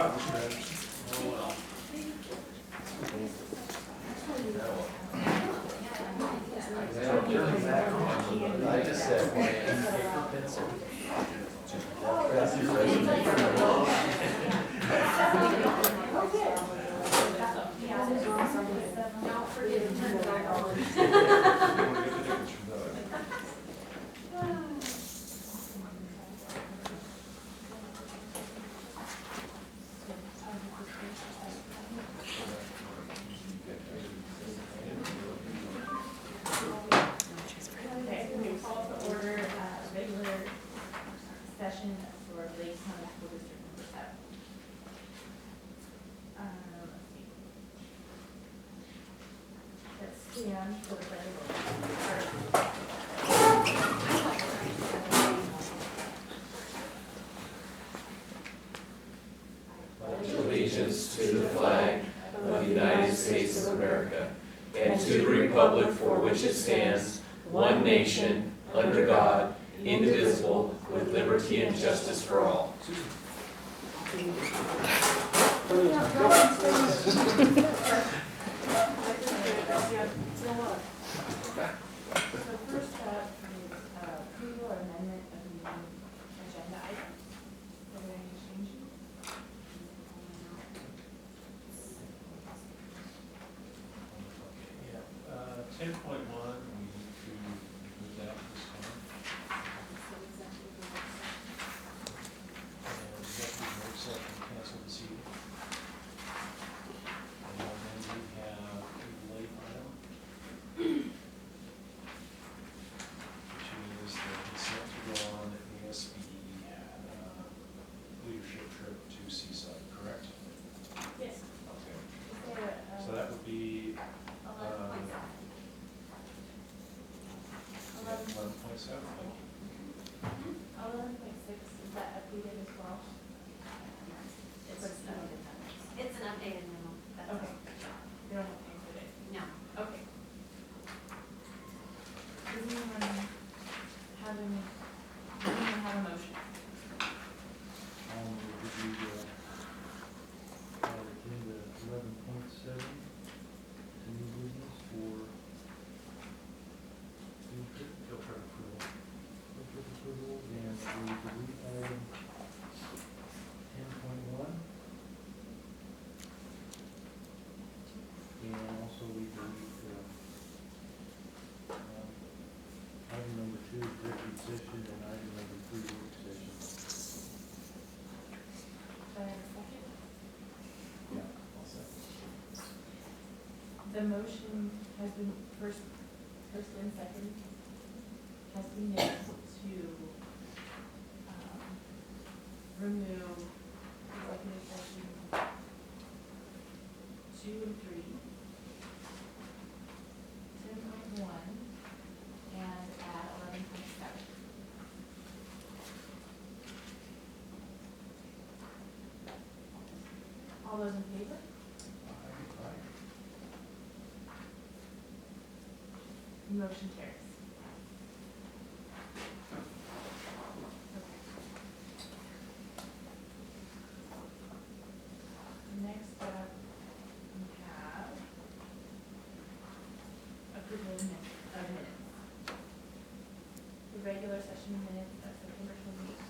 job. I just said, session for Lakeview High School District number 7. Let's see. Let's stand for the pledge pledge allegiance to the flag of the United States of America and to the republic for which it stands, one nation, under God, indivisible, with liberty and justice for all. So first up is approval or amendment of the meeting agenda item. Are there any changes? Yeah, 10.1, we need to move that this time. And executive work session canceled this evening. And then we have a late item, which is the consent to go on the ASB leadership trip to Seaside, correct? Yes. Okay. Is there a, So that would be 11.7, thank you. 11.6, is that updated as well? It's an updated memo. That's all. Okay. You don't have to answer it. No. Okay. Does anyone have a motion? Agenda 11.7, new business for field trip approval. Field trip approval, and we delete item 10.1. And also we delete item number 2, executive session, and item number 3, work session. Do I have a second? Yeah, I'll second. The motion has been first and second has been made to remove executive session 2 and 3, 10.1, and add 11.7. All those in favor? Motion carries. Okay. Next up, we have approval of minutes. The regular session minutes of September 28th.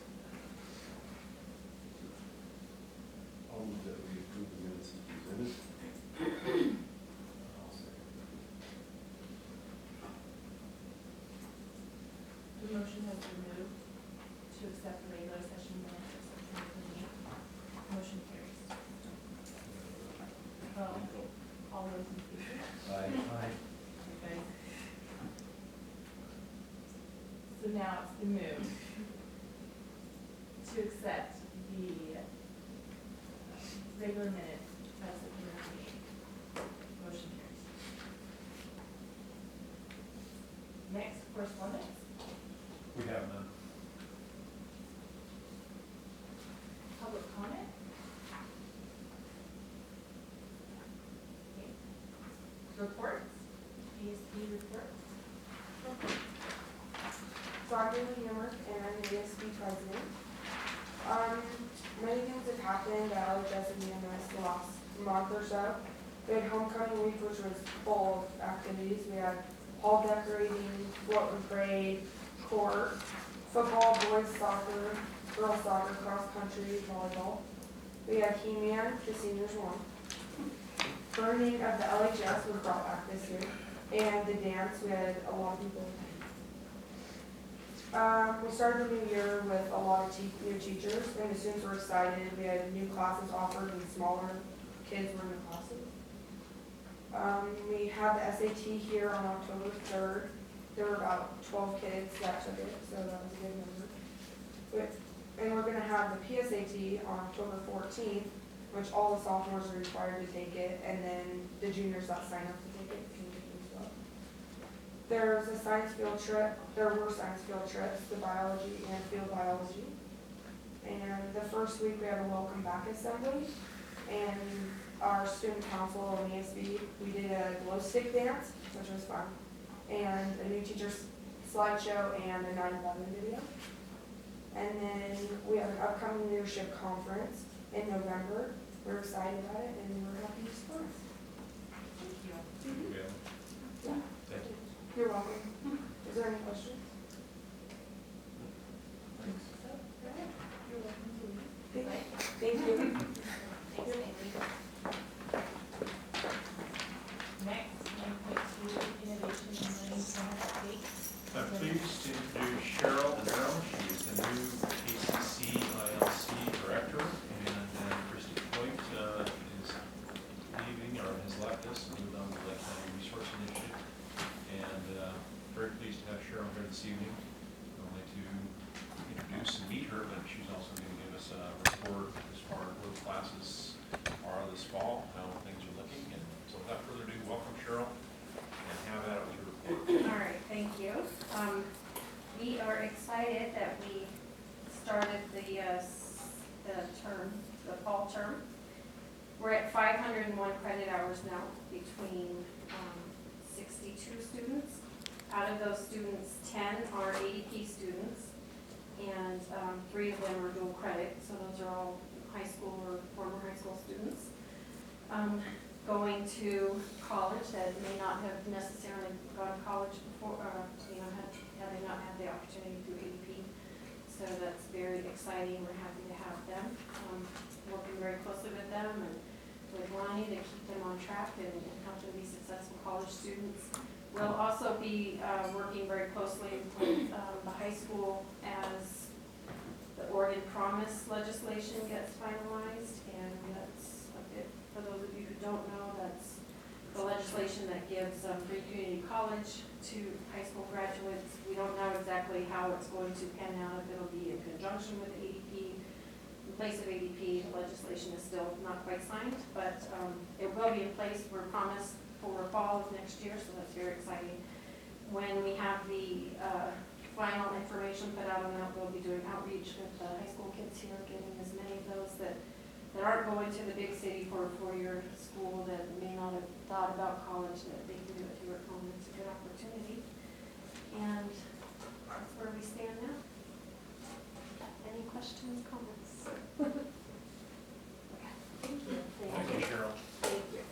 I'll move that we approve the minutes as presented. I'll second. The motion has been moved to accept the regular session minutes of September 28th. Motion carries. All those in favor? Aye. Okay. So now it's been moved to accept the regular minutes of September 28th. Motion carries. Next, correspondence. We have none. Public comment? Okay. Reports? ASB reports? So I'm Lily Hammer, and I'm the ASB president. Many things have happened at LHS and EMS the last month or so. We had homecoming week, which was full of activities. We had hall decorating, float and parade, court, football, boys soccer, girls soccer, cross country, volleyball. We had He-Man, the seniors won. Burning of the LHS was brought back this year, and the dance, we had a lot of people. We started the new year with a lot of new teachers, and the students were excited. We had new classes offered, and smaller kids were in the classes. We had the SAT here on October 3rd. There were about 12 kids that took it, so that was a good number. And we're gonna have the PSAT on October 14th, which all the sophomores are required to take it, and then the juniors that sign up to take it can take it as well. There's a science field trip. There were science field trips, the biology and field biology. And the first week we had a welcome back assembly, and our student council and ESB, we did a glow stick dance, which was fun, and a new teacher's slideshow and a 9/11 video. And then we have an upcoming leadership conference in November. We're excited about it, and we're happy to support us. Thank you. Yeah. Yeah. Thank you. You're welcome. Is there any questions? Thanks. You're welcome to leave. Thank you. Thanks, Amy. Next, 9.2, innovation and learning center update. I'm pleased to introduce Cheryl Darrow. She is the new KCC ILC director, and Christy Point is leaving or has left us and moved on to the Lake County Resource Initiative. And very pleased to have Cheryl here this evening, not only to introduce and meet her, but she's also going to give us a report as far as where classes are this fall, how things are looking. And so without further ado, welcome Cheryl, and have at it with your report. All right, thank you. We are excited that we started the term, the fall term. We're at 501 credit hours now between 62 students. Out of those students, 10 are ADP students, and 3 of them are dual credit, so those are all high school or former high school students. Going to college that may not have necessarily gone to college before, having not had the opportunity through ADP. So that's very exciting. We're happy to have them. Working very closely with them and with Lonnie to keep them on track and help them be successful college students. We'll also be working very closely with the high school as the Oregon Promise legislation gets finalized, and that's a bit, for those of you who don't know, that's the legislation that gives free community college to high school graduates. We don't know exactly how it's going to pan out, if it'll be in conjunction with ADP, in place of ADP. The legislation is still not quite signed, but it will be in place. We're promised for fall of next year, so that's very exciting. When we have the final information put out on that, we'll be doing outreach with the high school kids here, getting as many of those that aren't going to the big city for a four-year school, that may not have thought about college, that they can do it here at home. It's a good opportunity. And that's where we stand now. Any questions, comments? Okay. Thank you. Thank you, Cheryl. Thank you.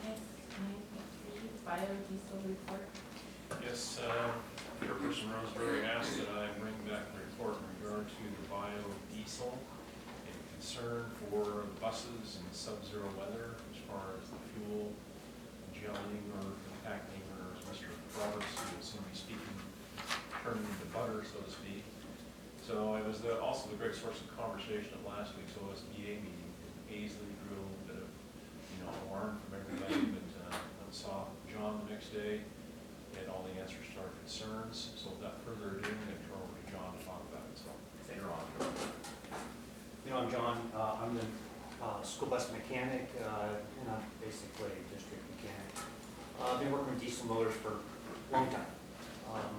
Next, 9.3, biodiesel report. Yes, Chairperson Roseberry asked that I bring back the report in regard to the biodiesel and concern for buses in sub-zero weather as far as the fuel gelling or impacting, or as Mr. Roberts, who will soon be speaking, turning into butter, so to speak. So it was also the great source of conversation at last week's OSBA meeting. Aisley drew a little bit of, alarm from everybody, but I saw John the next day. Get all the answers to our concerns. So without further ado, I'm going to turn over to John to talk about it. So you're on. I'm John. I'm the school bus mechanic, and I'm basically a district mechanic. I've been working with diesel motors for a long time.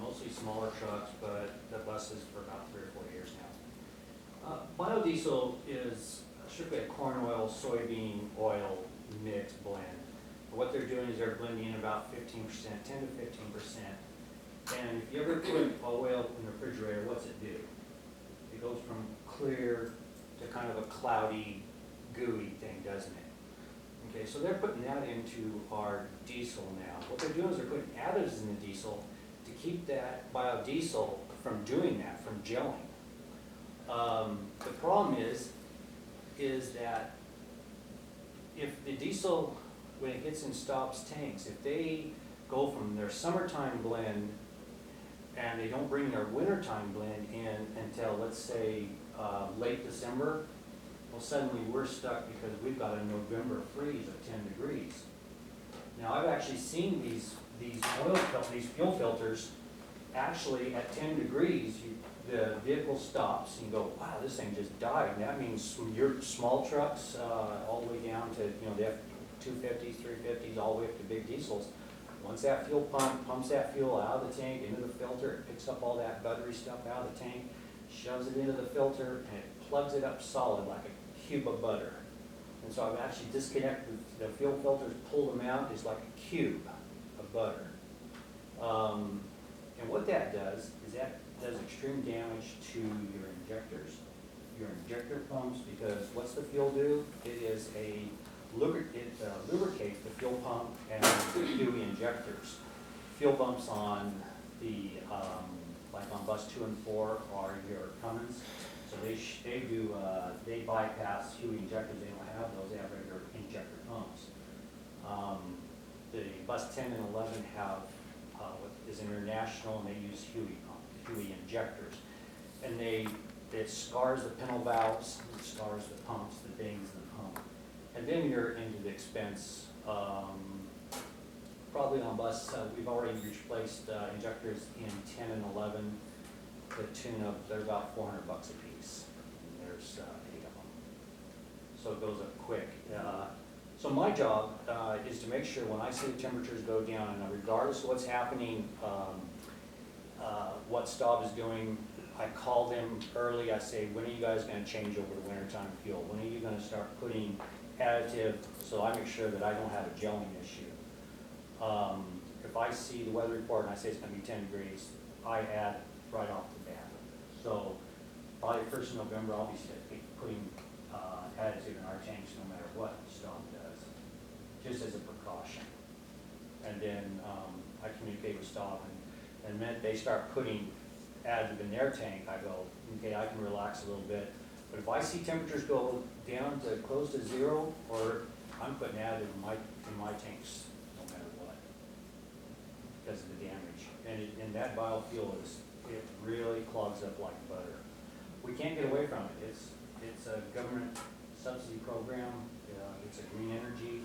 Mostly smaller trucks, but the buses for about 3 or 4 years now. Biodiesel is strictly a corn oil, soybean oil mix blend. What they're doing is they're blending in about 15%, 10 to 15%. And if you ever put oil in the refrigerator, what's it do? It goes from clear to kind of a cloudy, gooey thing, doesn't it? Okay, so they're putting that into our diesel now. What they're doing is they're putting additives in the diesel to keep that biodiesel from doing that, from gelling. The problem is that if the diesel, when it gets in Staub's tanks, if they go from their summertime blend and they don't bring their wintertime blend in until, let's say, late December, well, suddenly we're stuck because we've got a November freeze of 10 degrees. Now, I've actually seen these fuel filters, actually at 10 degrees, the vehicle stops and you go, wow, this thing just died. And that means your small trucks, all the way down to, the F-250s, 350s, all the way up to big diesels. Once that fuel pump pumps that fuel out of the tank into the filter, it picks up all that buttery stuff out of the tank, shoves it into the filter, and it plugs it up solid like a cube of butter. And so I've actually disconnected the fuel filters, pulled them out, it's like a cube of butter. And what that does is that does extreme damage to your injectors, your injector pumps, because what's the fuel do? It is it lubricates the fuel pump and the HUI injectors. Fuel pumps on the, like on bus 2 and 4 are your Cummins. So they bypass HUI injectors, they don't have those, they have regular injector pumps. The bus 10 and 11 have what is international, and they use HUI injectors. And it scars the pintle valves, it scars the pumps, the dings in the pump. And then you're into the expense. Probably on bus, we've already replaced injectors in 10 and 11. The tune of, they're about $400 a piece. And there's 8 of them. So it goes up quick. So my job is to make sure when I see the temperatures go down, and regardless of what's happening, what Staub is doing, I call them early. I say, when are you guys going to change over to wintertime fuel? When are you going to start putting additive, so I make sure that I don't have a gelling issue? If I see the weather report and I say it's going to be 10 degrees, I add right off the bat. So probably 1st of November, I'll be putting additive in our tanks no matter what Staub does, just as a precaution. And then I communicate with Staub, and the minute they start putting additive in their tank, I go, okay, I can relax a little bit. But if I see temperatures go down to close to 0, or I'm putting additive in my tanks no matter what, because of the damage. And that biofuel it really clogs up like butter. We can't get away from it. It's a government subsidy program. It's a green energy.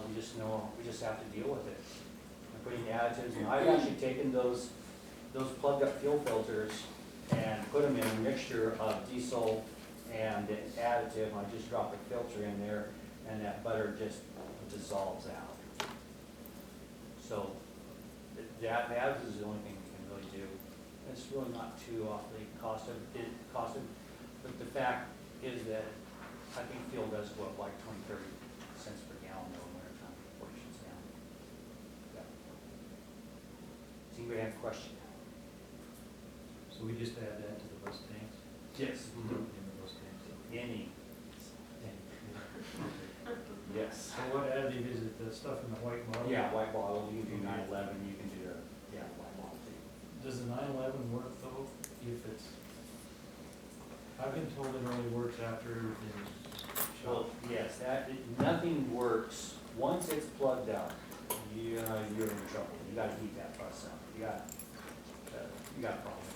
We just have to deal with it. And putting additives, and I've actually taken those plugged up fuel filters and put them in a mixture of diesel and additive. I just drop the filter in there, and that butter just dissolves out. So that is the only thing we can really do. It's really not too awfully costed, but the fact is that I think fuel does go up like 20-30 cents per gallon in the wintertime, before it shuts down. Yeah. Does anybody have a question? So we just add that to the bus tanks? Yes. In the bus tanks? Any. Yes. So what additive is it, the stuff in the white bottle? Yeah, white bottle, you can do 911, you can do white bottle too. Does the 911 work though, if it's, I've been told it only works after everything's Well, shot. yes, nothing works, once it's plugged up, you're in trouble. You gotta heat that bus up, you got problems.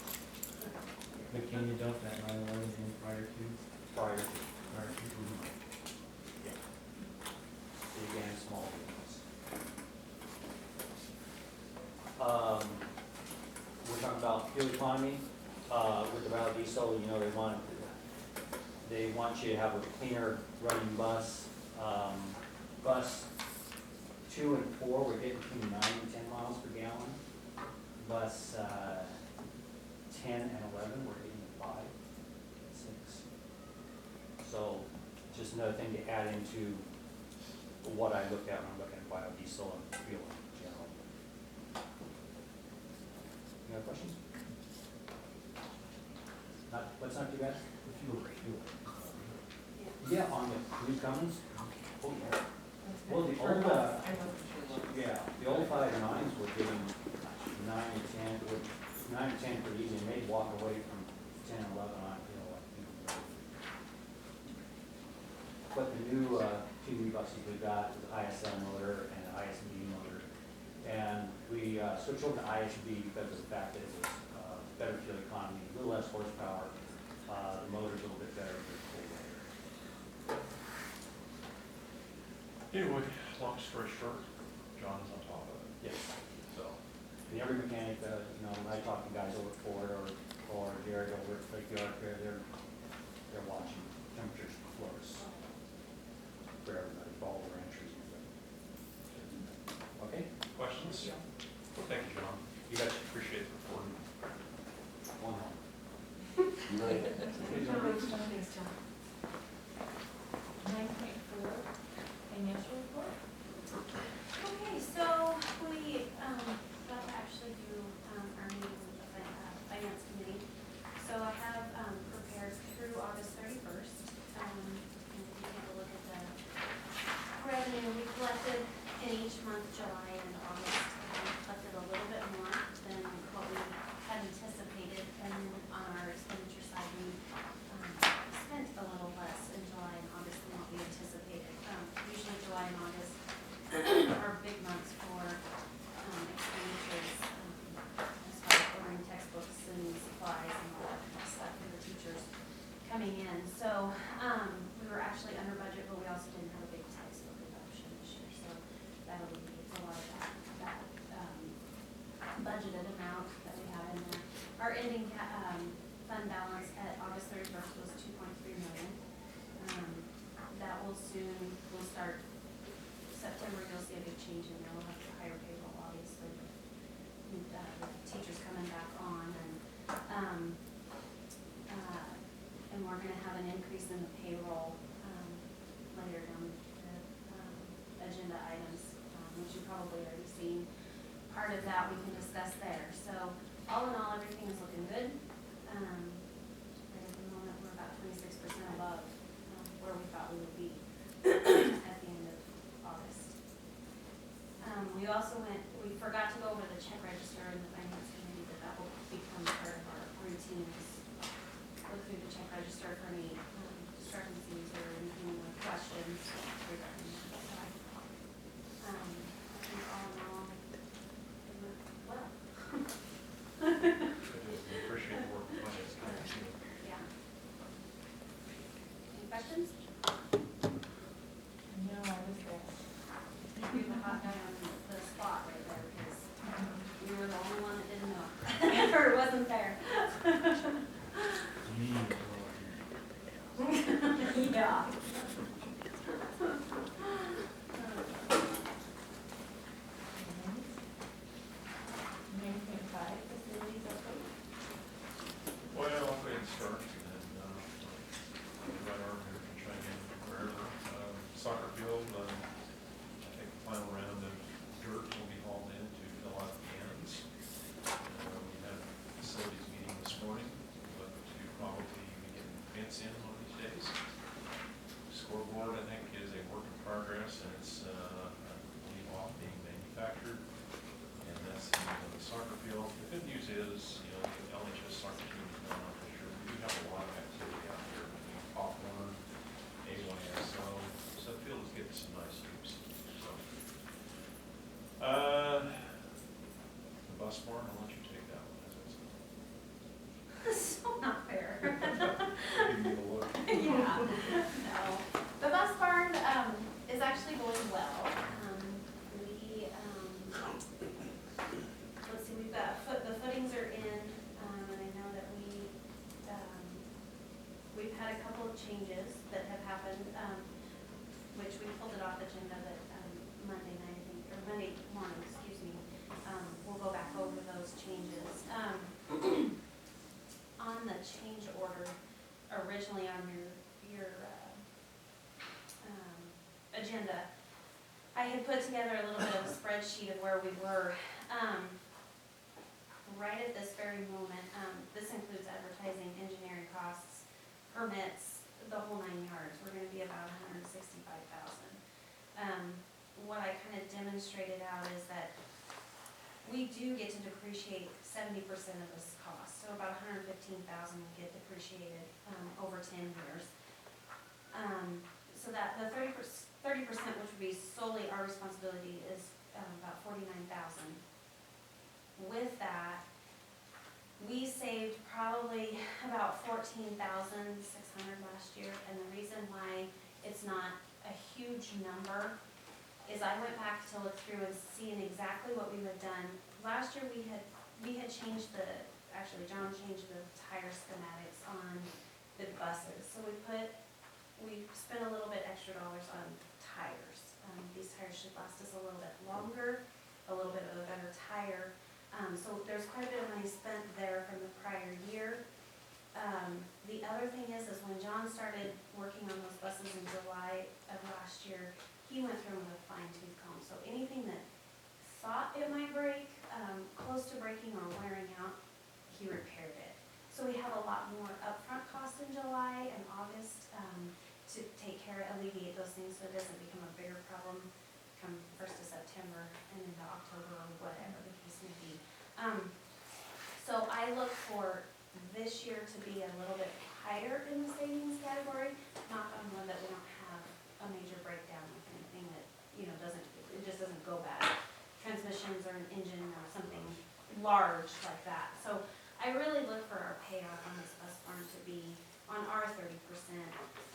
But can you dump that 911 in prior to? Prior to, Prior to. yeah. Big and small vehicles. We're talking about fuel economy, with the biodiesel, they want you to have a cleaner running bus. Bus 2 and 4, we're getting between 9 and 10 miles per gallon. Bus 10 and 11, we're getting 5, 6. So just another thing to add into what I look at when I'm looking at biodiesel and fuel in general. Any other questions? What's not too bad? The fuel. Yeah, on the new Cummins. Oh, yeah. Well, the For old, bus, I wasn't sure what. yeah, the old 5.9s were giving 9 and 10, or 9 and 10 pretty easy, and they'd walk away from 10 and 11 on, you know, like. But the new TV buses we got is ISL motor and ISB motor. And we switched over to ISB because of the fact that it was better fuel economy, a little less horsepower, the motor's a little bit better for cold weather. Anyway, long story short, John is on top of it, Yes. so. And every mechanic, you know, when I talk to guys over at Ford or Jared over at Lakeview High School, they're watching temperatures close for everybody, for all the ranchers. Okay? Questions? Thank you, John. You guys Appreciate the report. one home. Right. Thanks, John. 9.4, financial report? Okay, so we, got to actually do, our meeting with the finance committee. So I have, prepared through August 31st, and if you take a look at the revenue we collected in each month, July and August, collected a little bit more than what we had anticipated, and then on our expenditure side, we, spent a little less in July and August than what we anticipated. Usually July and August are big months for expenditures, as far as ordering textbooks and supplies and all that kind of stuff for the teachers coming in. So we were actually under budget, but we also didn't have a big textbook reduction this year, so that alleviates a lot of that budgeted amount that we have in there. Our ending fund balance at August 31st was 2.3 million. That will soon, we'll start September, you'll see a big change in there. We'll have higher payroll, obviously, with the teachers coming back on, and we're gonna have an increase in the payroll, later down the agenda items, which you've probably already seen. Part of that we can discuss there. So all in all, everything is looking good. Right at the moment, we're about 26% above where we thought we would be at the end of August. We also we forgot to go over the check register in the finance committee, but that will become part of our routines. Look through the check register for any discrepancies or anything with questions regarding that. So, I think all in all, it went well. We appreciate the work of the finance committee. Yeah. Any questions? No, I was there. We have a hot guy on the spot right there because you were the only one that didn't know. Or wasn't there. Yeah. 9.5, facilities update. Well, I'll go ahead and start, and then, right arm here can chime in wherever. Soccer field, I think the final round of dirt will be hauled in to fill out cans. We had a facilities meeting this morning, look to probably be getting fence in one of these days. Scoreboard, I think, is a work in progress, and it's, I believe, off being manufactured. And that's the soccer field. The good news is, you know, the LHS soccer team is going on this year. We do have a lot of activity out here between Poplar, AYSO. So the field is getting some nice hoops. So, the bus barn, I'll let you take that one. So not fair. Give me the look. Yeah, no. The bus barn, is actually going well. Let's see, we've got the footings are in, and I know that we've had a couple of changes that have happened, which we pulled it off the agenda that, Monday night, I think, or Monday morning, excuse me. We'll go back over those changes. On the change order, originally on your agenda, I had put together a little bit of a spreadsheet of where we were. Right at this very moment, this includes advertising, engineering permits, the whole 9 yards, we're gonna be about 165,000. What I kind of demonstrated out is that we do get to depreciate 70% of this cost, so about 115,000 will get depreciated, over 10 years. So that the 30%, which would be solely our responsibility, is, about 49,000. With that, we saved probably about 14,600 last year, and the reason why it's not a huge number is I went back to look through and seeing exactly what we had done. Last year, we had changed actually John changed the tire schematics on the buses, so we spent a little bit extra dollars on tires. These tires should last us a little bit longer, a little bit of a better tire. So there's quite a bit of money spent there from the prior year. The other thing is when John started working on those buses in July of last year, he went through them with a fine tooth comb. So anything that thought it might break, close to breaking or wearing out, he repaired it. So we have a lot more upfront costs in July and August to alleviate those things so it doesn't become a bigger problem come 1st of September and into October or whatever the case may be. So I look for this year to be a little bit higher in the savings category, knock on wood that we don't have a major breakdown with anything that, it just doesn't go bad. Transmissions or an engine or something large like that. So I really look for our payoff on this bus farm to be on our 30%,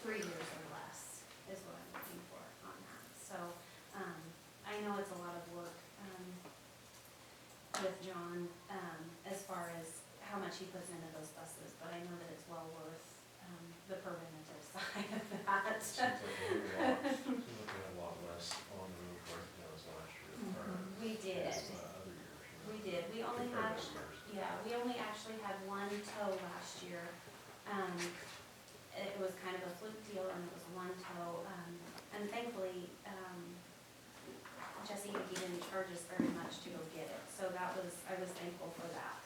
3 years or less is what I'm looking for on that. So I know it's a lot of work with John as far as how much he puts into those buses, but I know that it's well worth the preventative side of that. Seems like we had a lot less on the road right now as last year. We did. As, other years. We did. We only had, Comparative years. yeah, we only actually had one tow last year. It was kind of a fluke deal and it was one tow. And thankfully, Jesse McGee didn't charge us very much to go get it. So I was thankful for that.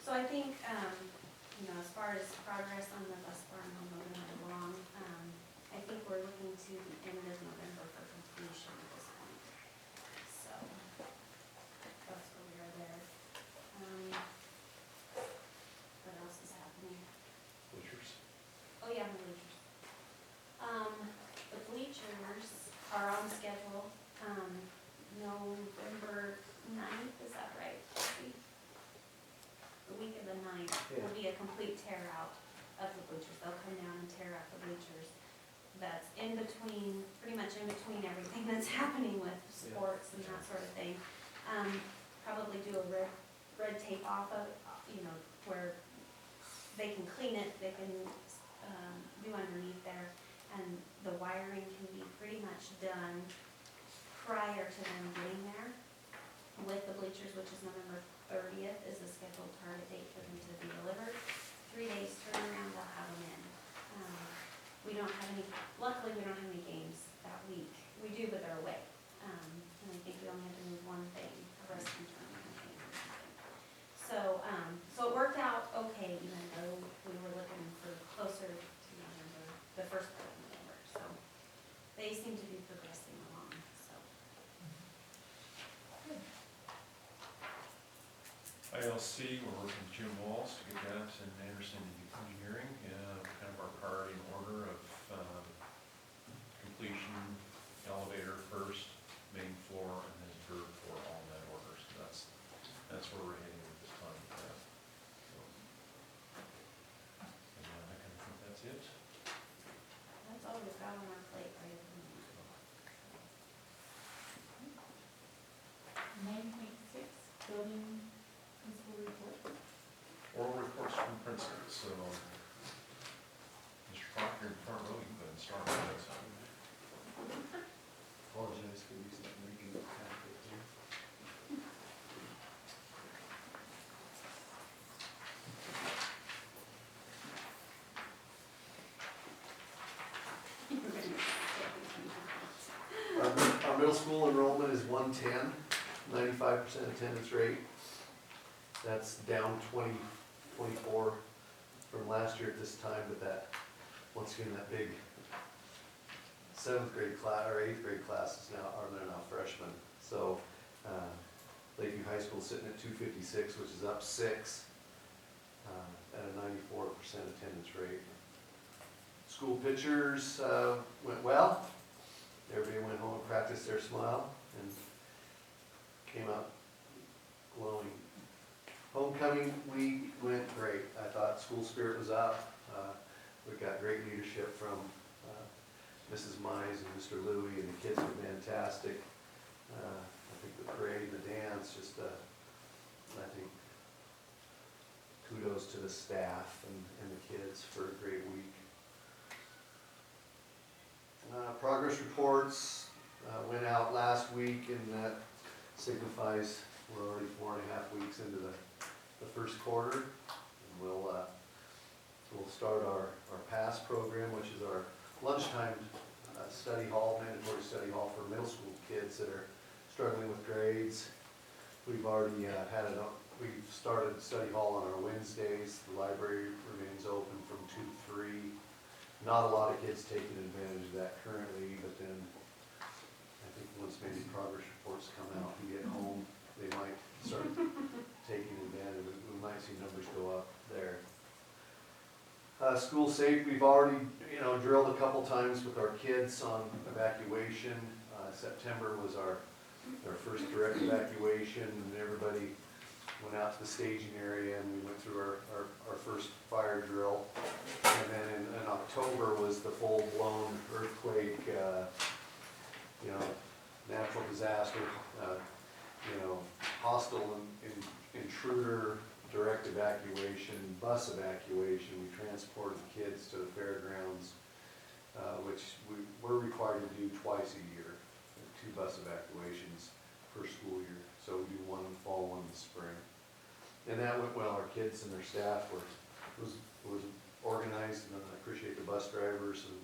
So I think, as far as progress on the bus barn, we're moving right along. I think we're looking to the end of November for completion at this point. So that's where we are there. What else is happening? Bleachers. Oh, yeah, the bleachers. The bleachers are on schedule, November 9th, is that right? The week of the 9th will be a complete tear out of the bleachers. They'll come down and tear out the bleachers. That's pretty much in between everything that's happening with sports and that sort of thing. Probably do a red tape off of, where they can clean it, they can do underneath there, and the wiring can be pretty much done prior to them getting there with the bleachers, which is November 30th is the scheduled target date for them to be delivered. 3 days turnaround, they'll have them in. Luckily we don't have any games that week. We do, but they're away. And I think we only have to move one thing, a wrestling tournament thing or something. So it worked out okay, even though we were looking for closer to November, the first part of November. So they seem to be progressing along, so. ILC, we're working with Jim Walls to get that and Anderson Engineering, kind of our priority in order of completion, elevator first, main floor, and then third floor, all in that order. So that's where we're heading at this time. And I kind of think that's it. That's all we've got on our plate right at the moment. 9.6, building principal report. Oral reports from principals, so Mr. Proctor in the front row, you can go ahead and start with that. Apologize for making it happen. Our middle school enrollment is 110, 95% attendance rate. That's down 24 from last year at this time, but that, once again, that big 7th grade class, or 8th grade class is now, they're now freshmen. So, Lakeview High School sitting at 256, which is up 6, at a 94% attendance rate. School pictures went well. Everybody went home and practiced their smile and came out glowing. Homecoming week went great. I thought school spirit was up. We got great leadership from Mrs. Mize and Mr. Louie, and the kids were fantastic. I think the parade and the dance, just I think kudos to the staff and the kids for a great week. Progress reports went out last week, and that signifies we're already 4.5 weeks into the first quarter. And we'll start our PASS program, which is our lunchtime study hall, mandatory study hall for middle school kids that are struggling with grades. We've already we've started study hall on our Wednesdays. The library remains open from 2 to 3. Not a lot of kids taking advantage of that currently, but then I think once maybe progress reports come out and get home, they might start taking advantage of it. We might see numbers go up there. School safe, we've already, drilled a couple times with our kids on evacuation. September was our first direct evacuation, and everybody went out to the staging area, and we went through our first fire drill. And then in October was the full-blown earthquake, natural disaster, hostile intruder, direct evacuation, bus evacuation. We transported the kids to the fairgrounds, which we're required to do twice a year, 2 bus evacuations per school year. So we do one in the fall, one in the spring. And that went well. Our kids and their staff was organized, and I appreciate the bus drivers, and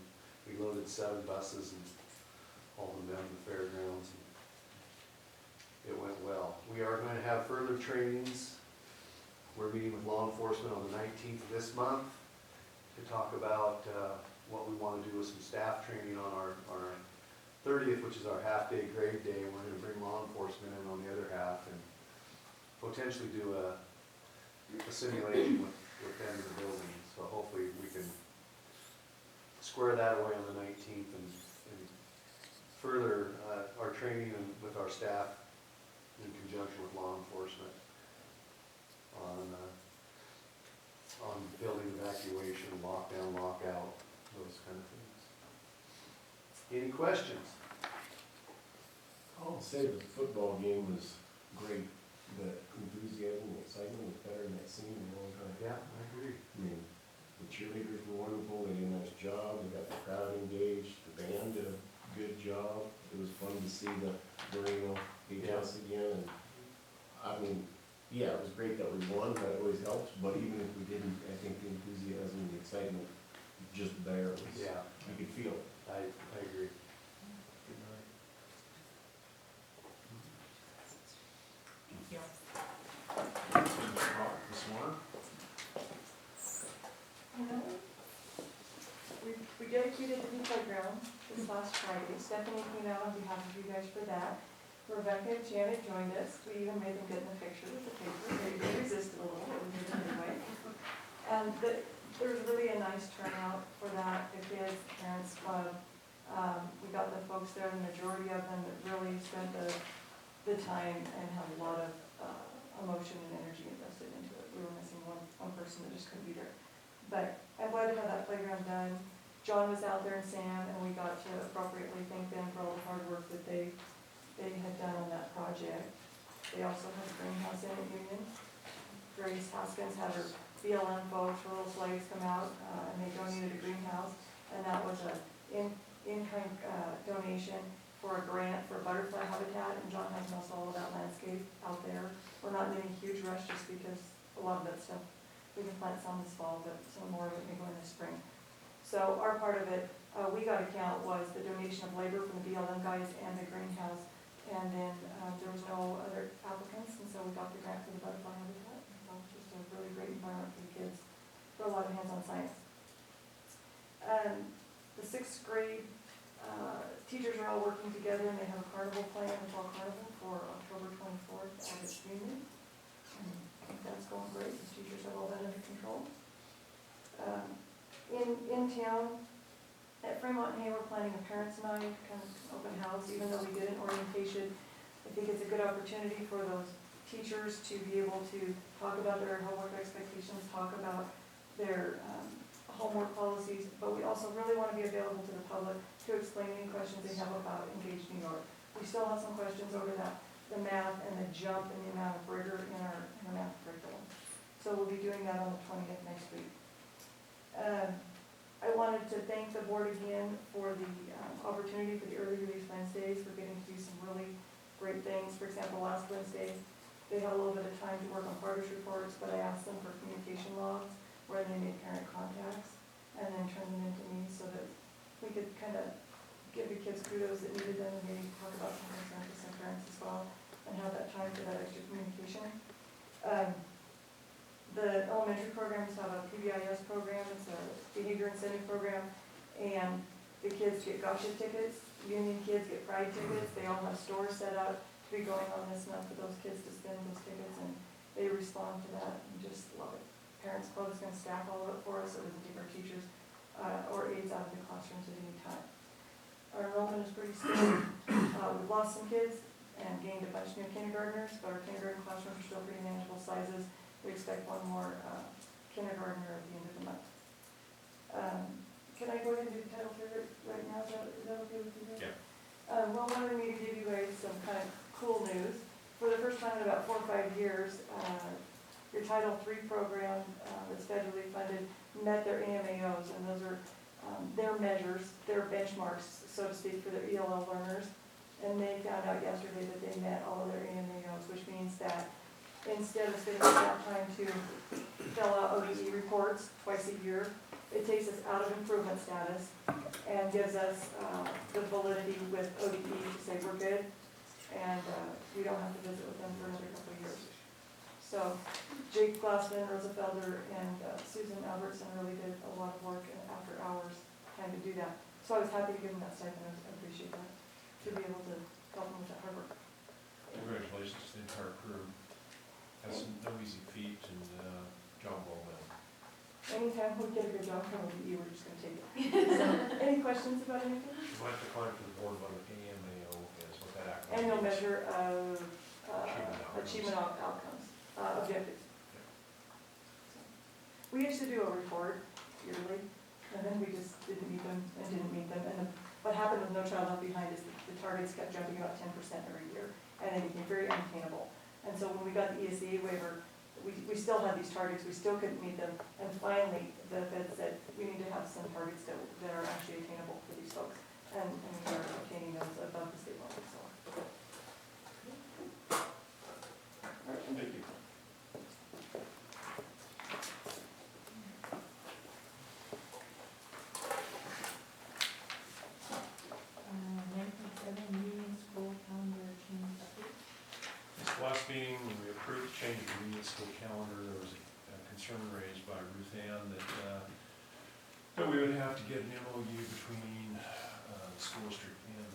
we loaded 7 buses and hauled them down to the fairgrounds. And it went well. We are going to have further trainings. We're meeting with law enforcement on the 19th of this month to talk about what we want to do with some staff training on our 30th, which is our half-day grade day. We're going to bring law enforcement in on the other half and potentially do a simulation with them in the building. So hopefully we can square that away on the 19th and further our training with our staff in conjunction with law enforcement on building evacuation, lockdown, lockout, those kind of things. Any questions? I'll say the football game was great. The enthusiasm and excitement was better than I've seen in a long time. Yeah, I agree. I mean, the cheerleaders were wonderful. They did a nice job. We got the crowd engaged. The band did a good job. It was fun to see the Moreno beat us again. And I mean, yeah, it was great that we won. That always helps. But even if we didn't, I think the enthusiasm and the excitement just there was, you could feel it. I agree. Good night. Ms. Warner? We dedicated the new playground this last Friday. Stephanie came out on behalf of you guys for that. Rebecca and Janet joined us. We even made them get in the picture with the paper. They resisted a little, but we did it anyway. And there was really a nice turnout for that. The kids, the parents club. We got the folks there, the majority of them that really spent the time and had a lot of emotion and energy invested into it. We were missing one person that just couldn't be there. But I'm glad to have that playground done. John was out there and Sam, and we got to appropriately thank them for all the hard work that they had done on that project. They also had a greenhouse in at Union. Grace Hoskins had her BLM folks, her little slaves come out, and they donated a greenhouse. And that was a in-kind donation for a grant for butterfly habitat, and John has most all of that landscape out there. We're not in any huge rush just because a lot of that stuff, we can plant some this fall, but some more of it may go in the spring. So our part of it, we got a count, was the donation of labor from the BLM guys and the greenhouse. And then there was no other applicants, and so we got the grant for the butterfly habitat. So just a really great environment for the kids. Put a lot of hands-on science. The sixth grade teachers are all working together, and they have a carnival plan, a fall carnival for October 24th at its union. And I think that's going great. The teachers have all that under control. In town, at Fremont and Hay, we're planning a parents' night, kind of open house, even though we did an orientation. I think it's a good opportunity for those teachers to be able to talk about their homework expectations, talk about their homework policies, but we also really want to be available to the public to explain any questions they have about Engage New York. We still have some questions over the math and the jump and the amount of rigor in our math curriculum. So we'll be doing that on the 20th next week. I wanted to thank the board again for the opportunity for the early release Wednesdays. We're getting to do some really great things. For example, last Wednesday, they had a little bit of time to work on progress reports, but I asked them for communication logs where they made parent contacts and then turned them into me so that we could kind of give the kids kudos that needed them and maybe talk about some concerns with some parents as well and have that time for that extra communication. The elementary programs have a PBIS program, it's a behavior incentive program, and the kids get gotcha tickets, union kids get pride tickets, they all have stores set up to be going on this month for those kids to spend those tickets, and they respond to that and just love it. Parents Club is going to staff all of it for us, so we can take our teachers or aides out of the classrooms at any time. Our enrollment is pretty steady. We've lost some kids and gained a bunch of new kindergartners, but our kindergarten classrooms are still pretty manageable sizes. We expect one more kindergartner at the end of the month. Can I go ahead and do the title III right now? Is that okay with you guys? Yeah. Well, wanted me to give you guys some kind of cool news. For the first time in about 4 or 5 years, your Title III program that's federally funded met their AMAOs, and those are their measures, their benchmarks, so to speak, for their ELL learners. And they found out yesterday that they met all of their AMAOs, which means that instead of spending that time to fill out ODE reports twice a year, it takes us out of improvement status and gives us the validity with ODE to say we're good, and we don't have to visit with them for another couple of years. So Jake Glassman, Rosa Felder, and Susan Albertson really did a lot of work in after hours time to do that. So I was happy to give them that stipend. I appreciate that, to be able to help them with that hard work. Congratulations to the entire crew. That's no easy feat, and job well done. Anytime we get a good job from ODE, we're just gonna take it. So, any questions about anything? You might have to climb to the board what an AMAO is, what that acronym Annual means. measure of Achievement outcomes, objectives. We used to do a report yearly, and then we just didn't meet them and didn't meet them. And what happened with No Child Left Behind is the targets kept jumping about 10% every year, and they became very unattainable. And so when we got the ESEA waiver, we still had these targets, we still couldn't meet them, and finally, the Fed said, we need to have some targets that are actually attainable for these folks, and we are obtaining those above the state level, so. All right, Thank you. Last meeting, when we approved the change of the union school calendar, there was a concern raised by Ruth Ann that we would have to get an MOU between the school district and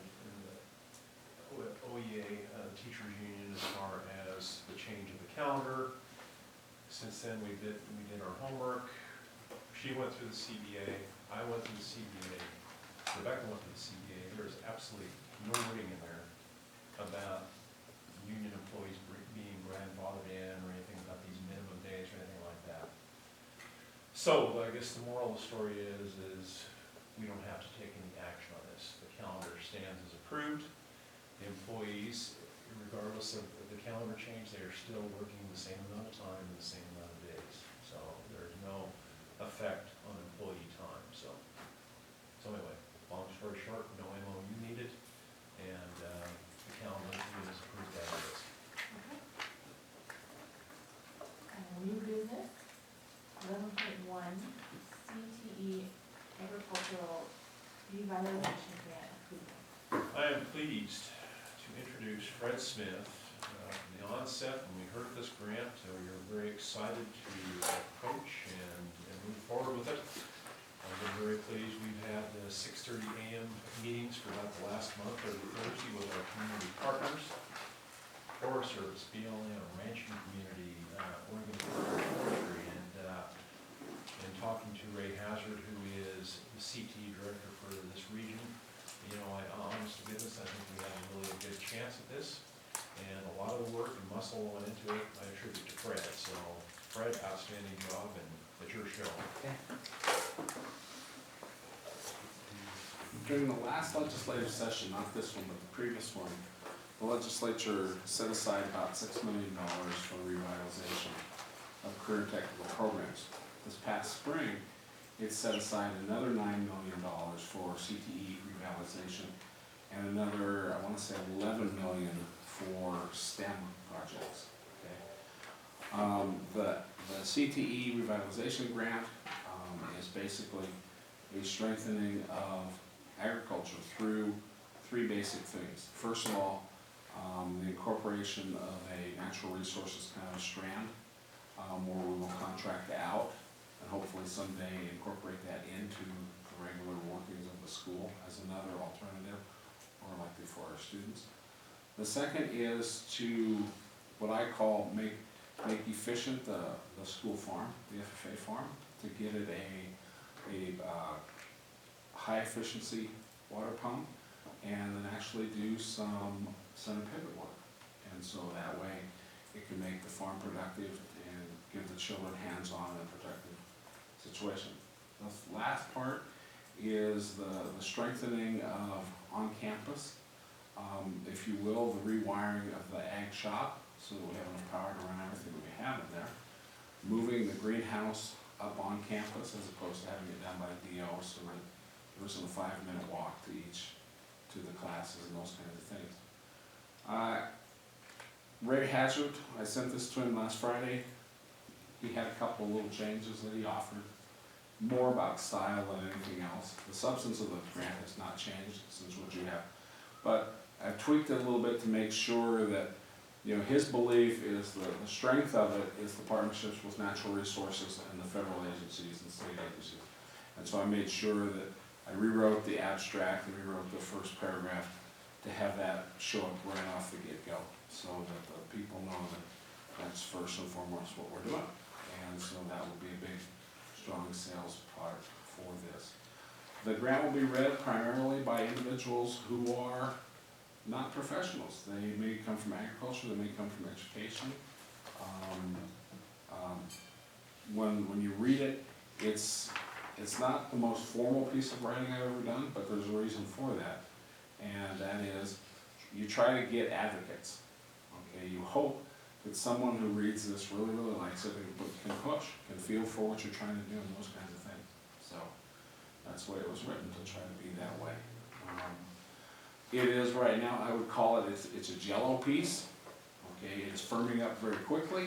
the OEA teachers union as far as the change of the calendar. Since then, we did our homework. She went through the CBA, I went through the CBA, Rebecca went through the CBA. There's absolutely no wording in there about union employees being grandfathered in or anything about these minimum days or anything like that. So I guess the moral of the story is we don't have to take any action on this. The calendar stands as approved. The employees, regardless of the calendar change, they are still working the same amount of time and the same amount of days. So there's no effect on employee time. So anyway, long story short, no MOU needed, and the calendar is approved as it is. New business, 11.1, CTE agricultural revitalization grant approval. I am pleased to introduce Fred Smith. From the onset, when we heard this grant, we were very excited to approach and move forward with with it. I've been very pleased. We've had 6:30 a.m. meetings for about the last month, every Thursday, with our community partners. Forest Service, BLM, ranching community, Oregon Forestry, and talking to Ray Hazard, who is the CT director for this region. You know, honest to goodness, I think we have really a good chance at this, and a lot of the work and muscle went into it, I attribute to Fred. So, Fred, outstanding job, and it's your show. During the last legislative session, not this one, but the previous one, the legislature set aside about $6 million for revitalization of career technical programs. This past spring, it set aside another $9 million for CTE revitalization and another, I want to say, $11 million for STEM projects. Okay. The CTE revitalization grant is basically a strengthening of agriculture through three basic things. First of all, the incorporation of a natural resources kind of strand, where we will contract out and hopefully someday incorporate that into the regular workings of the school as another alternative, or likely for our students. The second is to, what I call, make efficient the school farm, the FFA farm, to get it a high efficiency water pump, and then actually do some center pivot work. And so that way it can make the farm productive and give the children hands-on and productive situation. The last part is the strengthening of on-campus, if you will, the rewiring of the ag shop so that we have enough power to run everything that we have in there. Moving the greenhouse up on campus as opposed to having it down by DO, so that there was a 5-minute walk to the classes and those kinds of things. Ray Hazard, I sent this to him last Friday. He had a couple of little changes that he offered, more about style than anything else. The substance of the grant has not changed since what you have, but I've tweaked it a little bit to make sure that, you know, his belief is the strength of it is the partnerships with natural resources and the federal agencies and state agencies. And so I made sure that I rewrote the abstract and rewrote the first paragraph to have that show up right off the get-go, so that the people know that that's first and foremost what we're doing. And so that will be a big, strong sales part for this. The grant will be read primarily by individuals who are not professionals. They may come from agriculture, they may come from education. When you read it, it's not the most formal piece of writing I've ever done, but there's a reason for that. And that is, you try to get advocates. Okay, you hope that someone who reads this really, really likes it and can push, can feel for what you're trying to do and those kinds of things. So that's the way it was written, to try to be that way. It is right now, I would call it, it's a jello piece. Okay, it's firming up very quickly,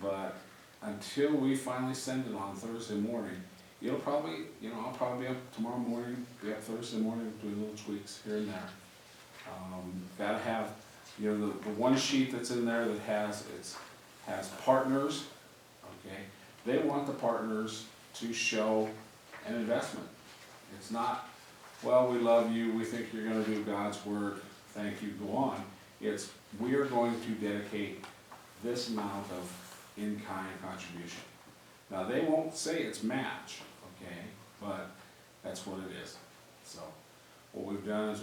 but until we finally send it on Thursday morning, it'll probably, I'll probably be up tomorrow morning, be up Thursday morning, doing little tweaks here and there. Gotta have, the one sheet that's in there that has partners, okay? They want the partners to show an investment. It's not, well, we love you, we think you're gonna do God's work, thank you, go on. It's, we are going to dedicate this amount of in-kind contribution. Now, they won't say it's match, okay, but that's what it is. So, what we've done is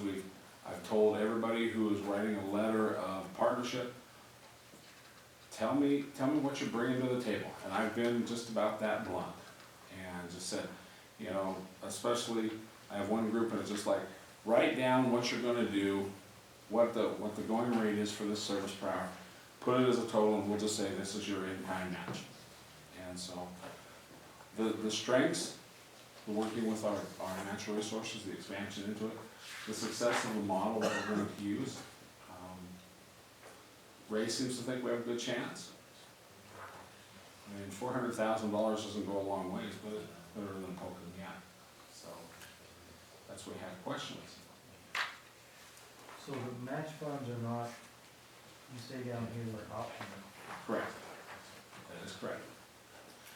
I've told everybody who is writing a letter of partnership, tell me what you're bringing to the table. And I've been just about that blunt, and just said, especially, I have one group and it's just like, write down what you're gonna do, what the going rate is for this service per hour, put it as a total, and we'll just say this is your in-kind match. And so, the strengths, the working with our natural resources, the expansion into it, the success of the model that we're going to use. Ray seems to think we have a good chance. I mean, $400,000 doesn't go a long ways, but it's better than poking the eye. So, that's what we had questions. So the match funds are not, you say down here, they're optional. Correct. That is correct.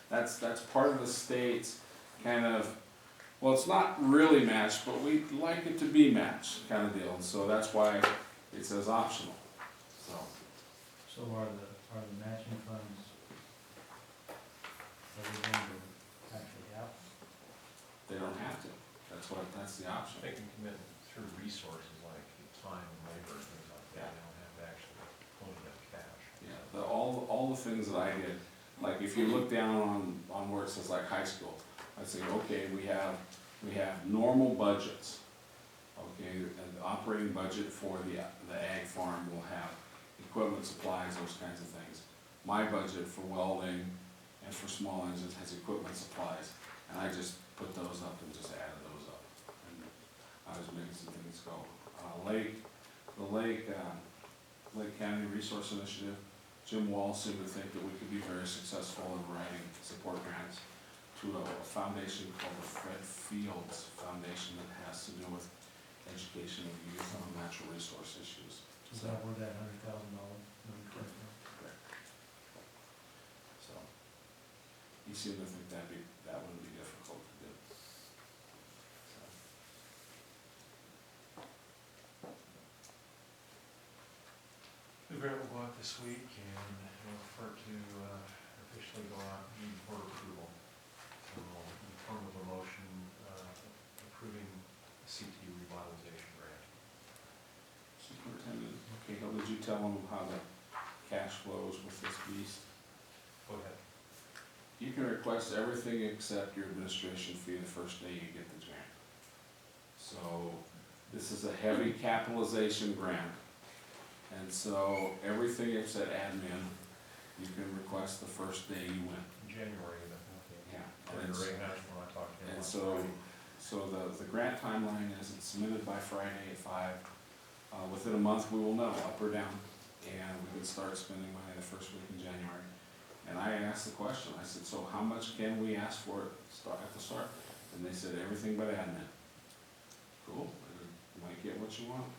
That's part of the state's kind of, well, it's not really matched, but we'd like it to be matched kind of deal, and so that's why it says optional, so. So are the matching funds, are they going to actually happen? They don't have to, that's the option. They can commit through resources like time and labor and things like that, they don't have to actually load it up cash. Yeah, all the things that I did, like if you look down on where it says like high school, I say, okay, we have normal budgets. Okay, and the operating budget for the ag farm will have equipment, supplies, those kinds of things. My budget for welding and for small engines has equipment, supplies, and I just put those up and just added those up. And I was making some things go. The Lake County Resource Initiative, Jim Wall seemed to think that we could be very successful in writing support grants to a foundation called the Fred Fields Foundation that has to do with education of youth on natural resource issues. Is that where that $100,000 money comes from? So, he seemed to think that wouldn't be difficult to do. So. The grant will go out this week and we'll refer to officially go out and need board approval. So in the form of a motion approving CT revitalization grant. Superintendent, okay, how did you tell them how the cash flows with this beast? Go ahead. You can request everything except your administration fee the first day you get the grant. So, this is a heavy capitalization grant. And so, everything except admin, you can request the first day you win. In January, Yeah. and Ray Nash when I talked to him. And last so, Friday. the grant timeline is it's submitted by Friday at 5. Within a month, we will know, up or down, and we can start spending money the first week in January. And I asked the question, I said, so how much can we ask for at the start? And they said, everything but admin. Cool, you might get what you want.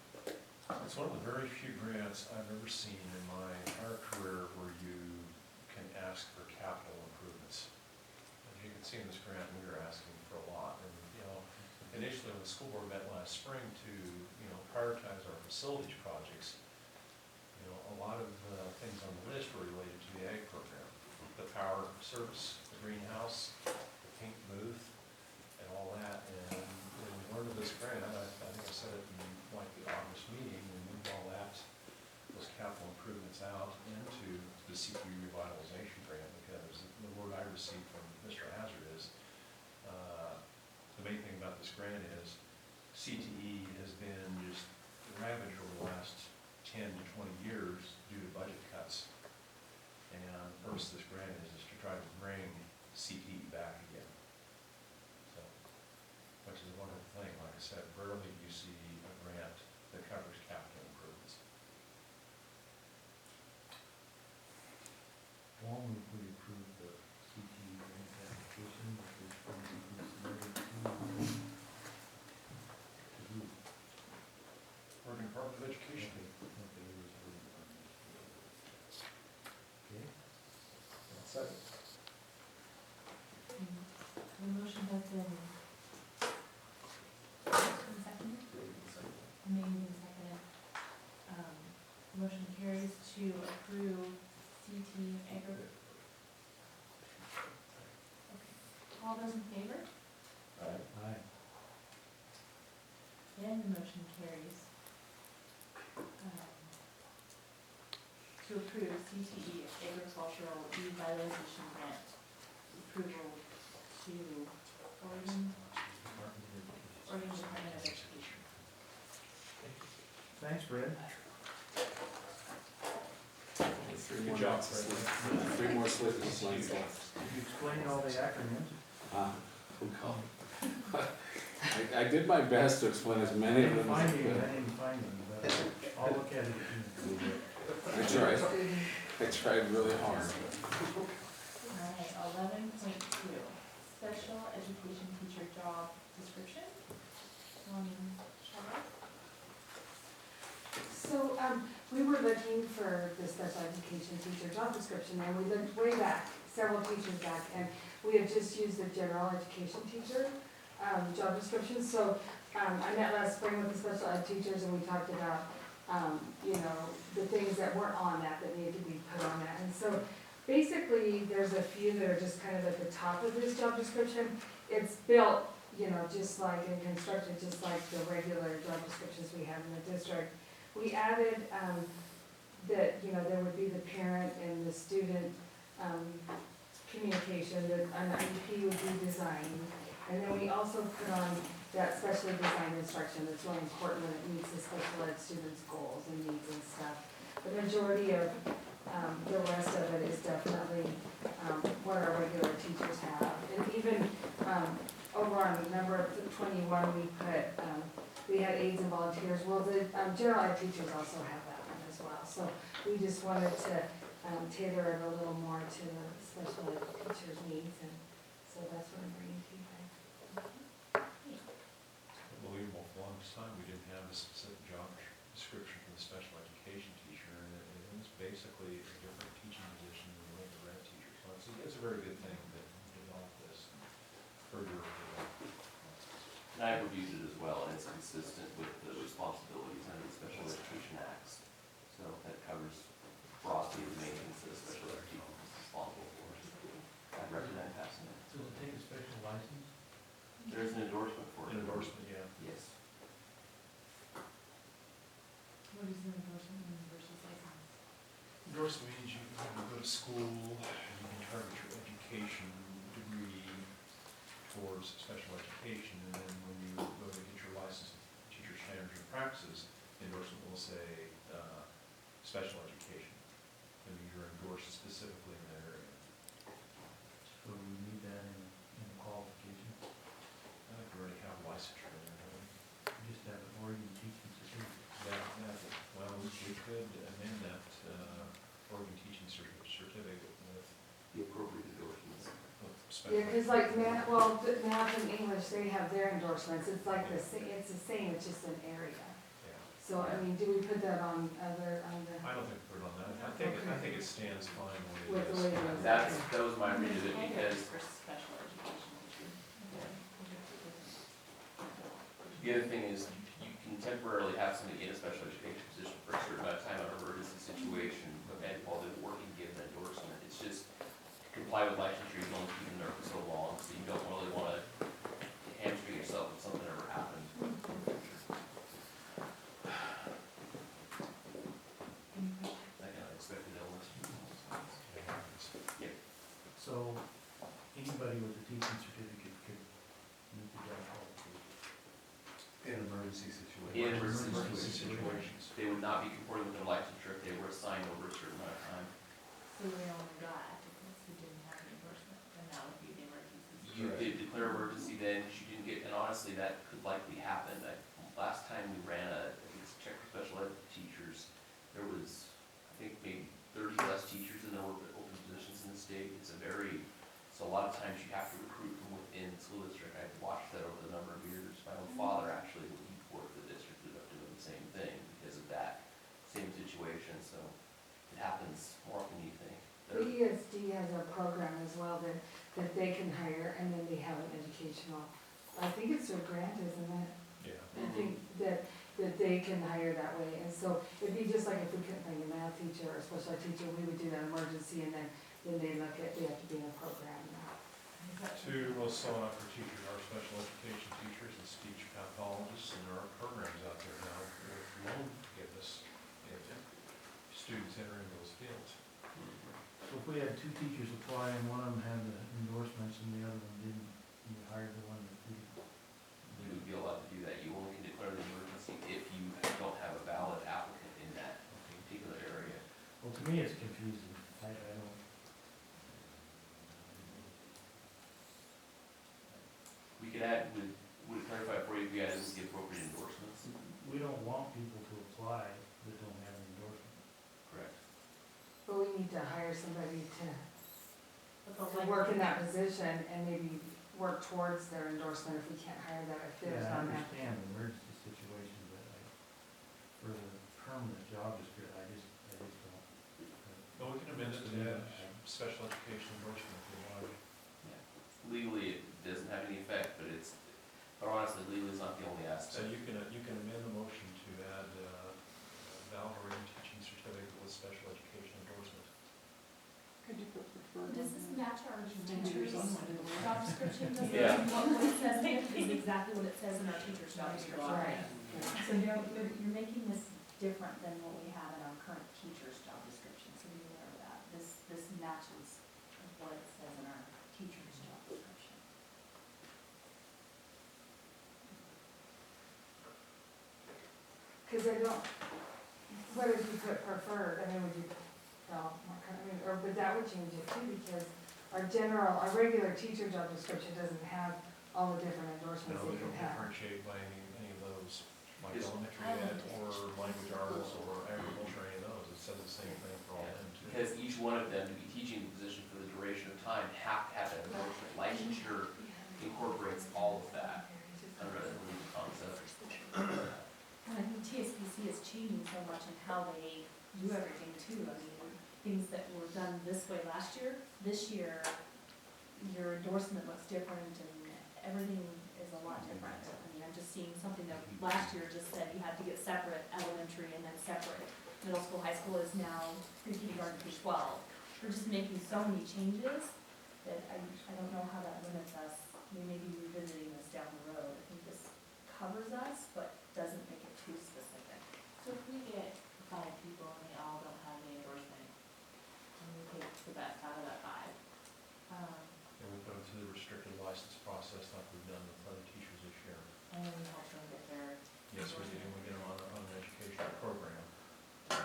It's one of the very few grants I've ever seen in my entire career where you can ask for capital improvements. As you can see in this grant, we were asking for a lot, and, initially when the school board met last spring to, prioritize our facilities projects, a lot of things on the list were related to the ag program. The power service, the greenhouse, the paint booth, and all that, and when we learned of this grant, I think I said it in like the August meeting, we moved all that, those capital improvements out into the CP revitalization grant, because the word I received from Mr. Hazard is, the main thing about this grant is CTE has been just ravaged over the last 10 to 20 years due to budget cuts. And the purpose of this grant is to try to bring CTE back again. So, which is a wonderful thing. Like I said, rarely do you see a grant that covers capital improvements. Long as we approve the CT grant application, which is from the submitted to who? Oregon Department of Education. Okay. Second. The motion has been seconded, made and seconded. Motion carries to approve CT agri. Okay. All those in favor? Aye. Then the motion carries to approve CTE agricultural revitalization grant approval to Oregon Department of Education. Thanks, Fred. Good job, Fred. 3 more slippers left. You explained all the acronyms. I did my best to explain as many I of didn't them as I find could. them, but I'll look at it again. I tried really hard. Alright, 11.2, special education teacher job description. Charlotte? So, we were looking for the special education teacher job description, and we looked way back, several teachers back, and we have just used the general education teacher, job description, so, I met last spring with the special ed teachers and we talked about, you know, the things that weren't on that needed to be put on that, and so, basically, there's a few that are just kind of at the top of this job description. It's built, you know, just like and constructed, just like the regular job descriptions we have in the district. We added, that, you know, there would be the parent and the student, communication, that an IEP would be designed. And then we also put on that specially designed instruction that's really important when it meets the special ed students' goals and needs and stuff. The majority of, the rest of it is definitely, what our regular teachers have. And even, over on number 21, we put, we had aides and volunteers. Well, the, general ed teachers also have that one as well. So we just wanted to, tailor it a little more to the special ed teachers' needs, and so that's what I'm bringing to you guys. Unbelievable, for the longest time, we didn't have a specific job description for the special education teacher, and it was basically a different teaching position than the regular ed teacher. So it's a very good thing that we developed this and further developed. And I've reviewed it as well, and it's consistent with the responsibilities under the Special Education Acts. So that covers broadly the maintenance that a special ed teacher is responsible for. I'd recommend passing it. Does it take a special license? There's an endorsement for it. An endorsement, yeah. Yes. What is an endorsement versus license? Endorsement means you can go to school, you can target your education degree towards special education, and then when you go to get your license, teacher standards and practices, the endorsement will say, special education. And you're endorsed specifically in that area. So we need that in the qualification. I think we already have licensure in there, don't we? We just have an Oregon teaching certificate. Well, we could amend that, Oregon teaching certificate with The appropriate endorsements. special. Yeah, cause like math, well, math and English, they have their endorsements. It's like it's the same, it's just an area. Yeah. So, I mean, do we put that on other, on the? I don't think we put it on that. I think it stands fine the way With it the is. way it is. That was my read of it because For special education teacher. the other thing is you can temporarily have somebody in a special education position for a certain amount of time in an emergency situation, but then while they're working, give an endorsement. It's just to comply with licensure, you can only keep them there for so long, so you don't really want to hamstring yourself if something ever happens. Like an unexpected illness. So anybody with a teaching certificate could meet the job qualification. In emergency situations. In emergency Emergency situations, they would not be comporting with their licensure if they were assigned over a certain amount of time. So we only got applicants who didn't have an endorsement, and that would be the emergency. You did declare emergency then, because you didn't get, and honestly, that could likely happen. Last time we ran a, I think it's check for special ed teachers, there was, I think, maybe 30 less teachers than there were open positions in the state. It's a very, so a lot of times you have to recruit from within the school district. I've watched that over the number of years. My own father actually, when he worked for the district, ended up doing the same thing because of that same situation, so it happens more often than you think. The ESD has a program as well that they can hire, and then they have an educational, I think it's a grant, isn't it? Yeah. I think that they can hire that way, and so it'd be just like if we couldn't find a math teacher or a special ed teacher, we would do that emergency, and then they look at, they have to be in a program now. Two most sought after teachers are special education teachers and speech pathologists, and there are programs out there now with loan forgiveness if students entering those fields. So if we had two teachers apply and one of them had the endorsements and the other one didn't, you hired the one that didn't. You would be allowed to do that. You only can declare the emergency if you don't have a valid applicant in that particular area. Well, to me, it's confusing. I don't. We could add, would it clarify for you if you added the appropriate endorsements? We don't want people to apply that don't have an endorsement. Correct. But we need to hire somebody to But the work in that position and maybe work towards their endorsement if we can't hire that, if there's Yeah, I not enough. understand the emergency situation, but for the permanent job description, I just don't. But we can amend it to add special education endorsement if we want. Yeah. legally, it doesn't have any effect, but honestly, legally is not the only So aspect. you can amend the motion to add Valerie teaching certificate with special education endorsement. Could you put preferred? Does this match our teacher's Teachers. job description? Does it, Yeah. what it says here is exactly what it says in our teacher's job description. Right. So you're making this different than what we have in our current teacher's job description, so be aware of that. This matches what it says in our teacher's job description. Cause I don't, what if you put preferred, I mean, would you, no, but that would change it too, because our regular teacher job description doesn't have all the different endorsements No, they they can don't have. differentiate by any of those, like Yes. elementary ed or language arts or agriculture, any of those. It says the same thing for all of them too. Because each one of them, to be teaching the position for the duration of time, have to have an endorsement. Licensure incorporates all of that under the legal concept. And I think TSPC is changing so much in how they do everything too. I mean, things that were done this way last year, this year, your endorsement looks different and everything is a lot different. I mean, I'm just seeing something that last year just said you had to get separate elementary and then separate middle school, high school is now pre-kindergarten through 12. We're just making so many changes that I don't know how that limits us. We may be revisiting this down the road. I think this covers us, but doesn't make it too specific. So if we get 5 people and they all don't have the endorsement, and we take the best out of that 5, And we put them through the restricted license process like we've done with other teachers this year. and then we help them get their Yes, we do, we get them on an educational program. so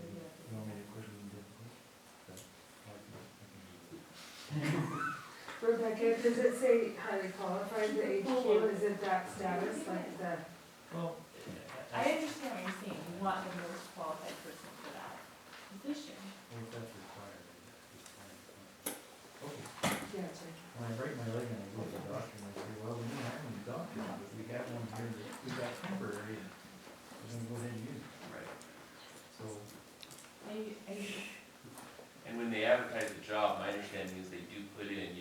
we get You want me to quit and do it? Rebecca, does it say highly qualified, the AQ, is it that status, like the, Well, I understand what you're saying, you want the most qualified person for that position. well, if that's required, it's fine. Okay, yeah, it's like, when I break my leg and I go to the doctor and I say, well, we didn't have any doctor, but we got one here, that we got temporary, we're gonna go ahead and use it. Right. So, And when they advertise the job, my understanding is they do put in,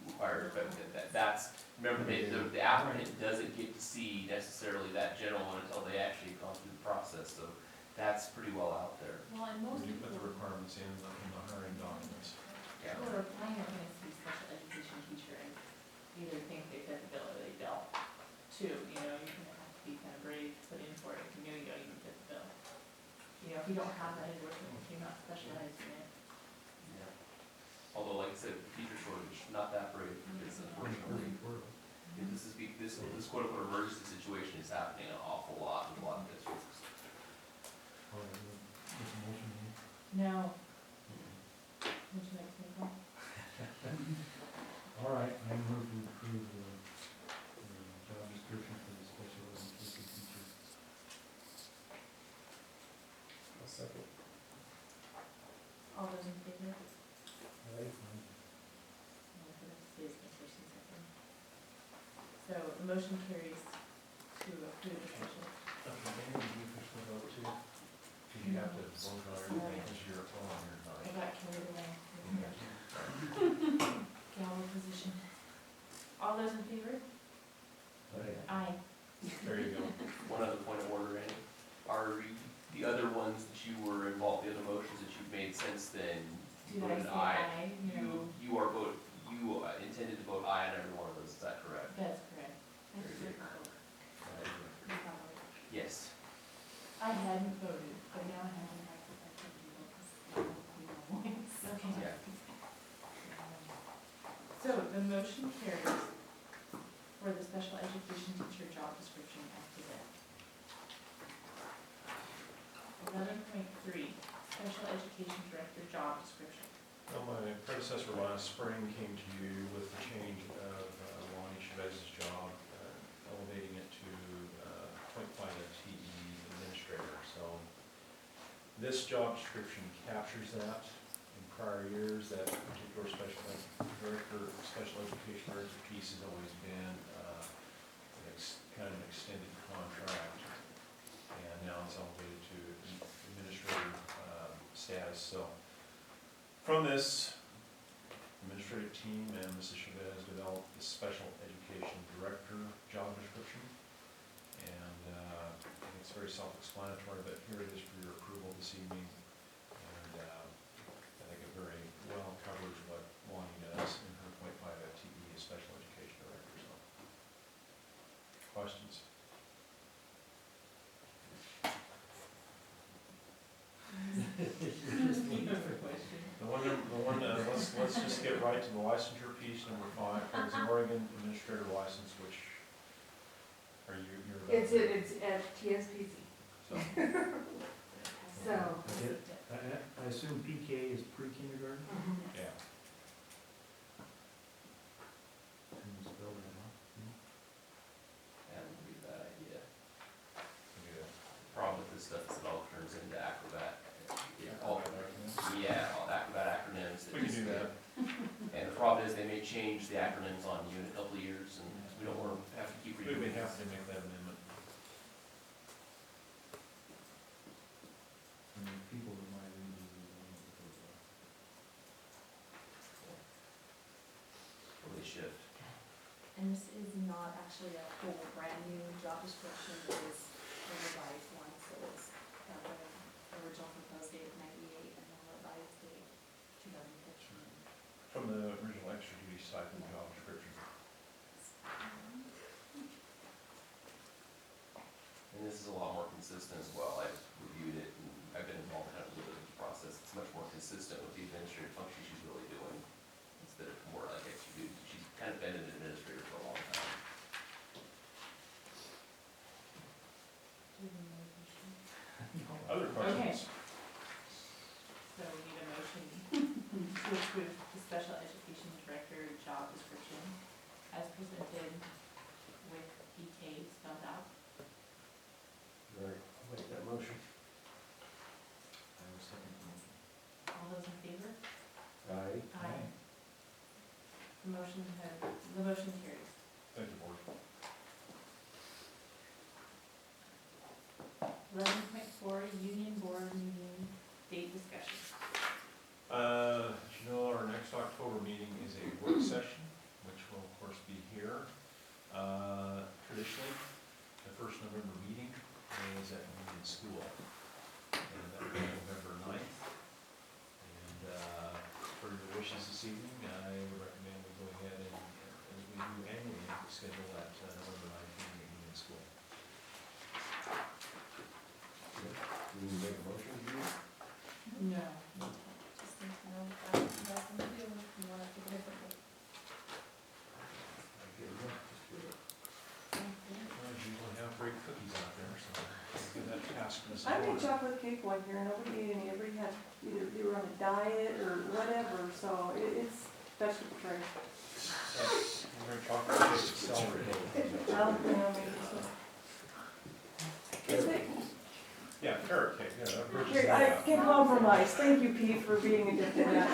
required equipment. That's, remember, the applicant doesn't get to see necessarily that general one until they actually gone through the process, so that's pretty well out there. Well, and most We do put the people requirements in the hiring documents. Yeah. who are applying are gonna see special education teacher and either think they fit the bill or they don't. Too, you're gonna have to be kind of brave to put in for it if you know you don't even fit the bill. If you don't have that endorsement, if you're not specialized in it. Yeah. Although, like I said, teacher shortage, not that brave, because unfortunately, this quote-unquote emergency situation is happening an awful lot in a lot of districts. all right, get a motion here. No. Would you like to make one? All right, I move to approve the job description for the special education teacher. I'll second. All those in favor? All right, fine. So the motion carries to approve the special. Okay, Amy, did you push the vote too? Because you have to vote on everything because you're on here I tonight. got carried away. Okay. Gallo position. All those in favor? Aye. There you go. One other point of order, Andy, are the other ones that you were involved, the other motions that you've made since then, you Did I voted say aye? aye? No. You intended to vote aye on every one of those, is that correct? That's correct. Very good. Yes. I hadn't voted, but now I have an active voice. Okay. Yeah. So the motion carries for the special education teacher job description as presented. 11.3, special education director job description. Well, my predecessor last spring came to you with the change of Lonnie Chavez's job, elevating it to point pilot TE administrator. So this job description captures that. In prior years, that particular special education director piece has always been kind of an extended contract, and now it's elevated to administrative status. So from this administrative team and Mrs. Chavez do develop the special education director job description. And I think it's very self-explanatory, but here it is for your approval this evening. And I think it very well covers what Lonnie does in her .5 FTE as special education director. So, questions? Let's just get right to the licensure piece, number 5, it's an Oregon administrator license, which, are you're about? It's at TSPC. So, So. I assume PK is pre-kindergarten? yeah, Can you spell that out? That would be a bad idea. we do that. The problem with this stuff is it all turns into Acrobat. All that acronyms. Yeah, all Acrobat acronyms. We can do that. And the problem is they may change the acronyms on you in a couple of years, and we don't want to have to keep We redoing would have this. to make that amendment. And the people that might read these are the ones that goes up. Really shift. And this is not actually a whole brand new job description, it is a revised one, so it's got the original proposed date of 98 and then revised date 2015. From the original extra duty stipend job description. And this is a lot more consistent as well. I've reviewed it and I've been involved kind of with the process. It's much more consistent with the administrative function she's really doing instead of more like extra duty. She's kind of been an administrator for a long time. Other questions? So we need a motion to approve the special education director job description as presented with PK spelled out. Right, I'll make that motion. I was second motion. All those in favor? Aye. Aye. The motion carries. Thank you, board. 11.4, union board meeting date discussion. As you know, our next October meeting is a work session, which will of course be here. Traditionally, the first November meeting is at Union School, and that will be November 9th. And for your wishes this evening, I would recommend we go ahead and, as we do annually, schedule that November 9th meeting at Union School. You need to make a motion, do you? No. Just need to know if that's what you guys want to do, if you want to do it differently. I give it up, just do it. Well, you don't have great cookies out there, so I'll give that task to Mrs. I made Warren. chocolate cake one year, and nobody ate any, everybody had, either they were on a diet or whatever, so it's vegetable tray. I'm very chocolate chip celery. Well, you know, maybe so. Is it, Yeah, carrot cake, yeah, that bridges here, that I gap. can compromise, thank you, Pete, for being a good that.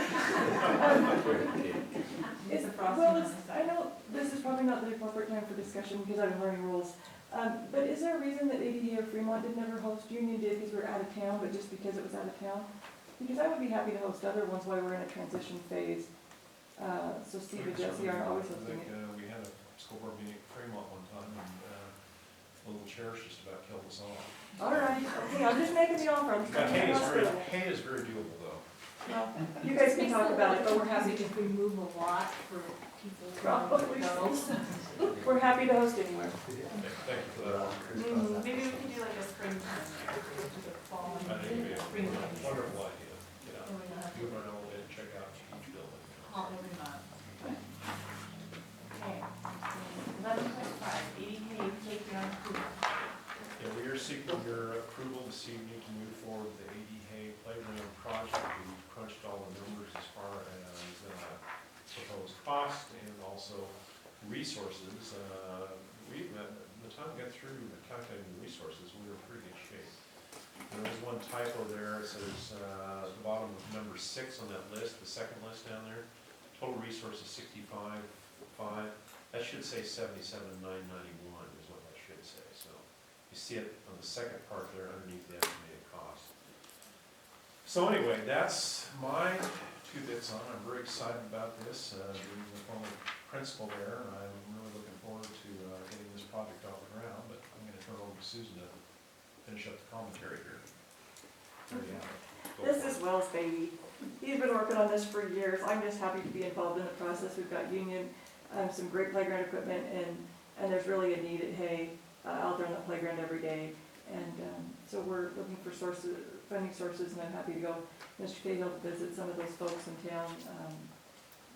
Is the frosting Well, on the it's, I side? know this is probably not the appropriate time for discussion because I'm learning rules. But is there a reason that ADD or Fremont did never host? Union did because we're out of town, but just because it was out of town? Because I would be happy to host other ones while we're in a transition phase. So Steve and Jesse aren't always I hosting think, it. we had a school board meeting at Fremont one time, and, Little Cherish just about killed us all. All right, okay, I'm just making the offer. I'm just But trying to hay help. hay is very doable, though. Well, you guys can talk about it, but we're happy If we move a lot for people to Probably. go. we're happy to host anywhere. Thank you for that offer. Mhm. Maybe we could do like a spring time there, with the fall I think it'd be a spring time. wonderful idea, you know, So we don't have do to it on elevator, check out each building. call every month. Okay. 11.5, ADA playground approval. Yeah, we are seeking your approval this evening to move forward with the AD Hay Playground project. We crunched all the numbers as far as proposed cost and also resources. The time we got through calculating the resources, we were in pretty good shape. There was one typo there. It says at the bottom of number 6 on that list, the second list down there, total resources 65.5. That should say 77,991 is what that should say. So you see it on the second part there underneath the estimated cost. So anyway, that's my 2 bits on. I'm very excited about this, being the former principal there. I'm really looking forward to getting this project off the ground, but I'm gonna turn it over to Susan to finish up the commentary here. There you have it. Go This for is it. Will's baby. He's been working on this for years. I'm just happy to be involved in the process. We've got Union, some great playground equipment, and there's really a need at Hay out there on the playground every day. And so we're looking for funding sources, and I'm happy to go, Mr. Cahill, to visit some of those folks in town,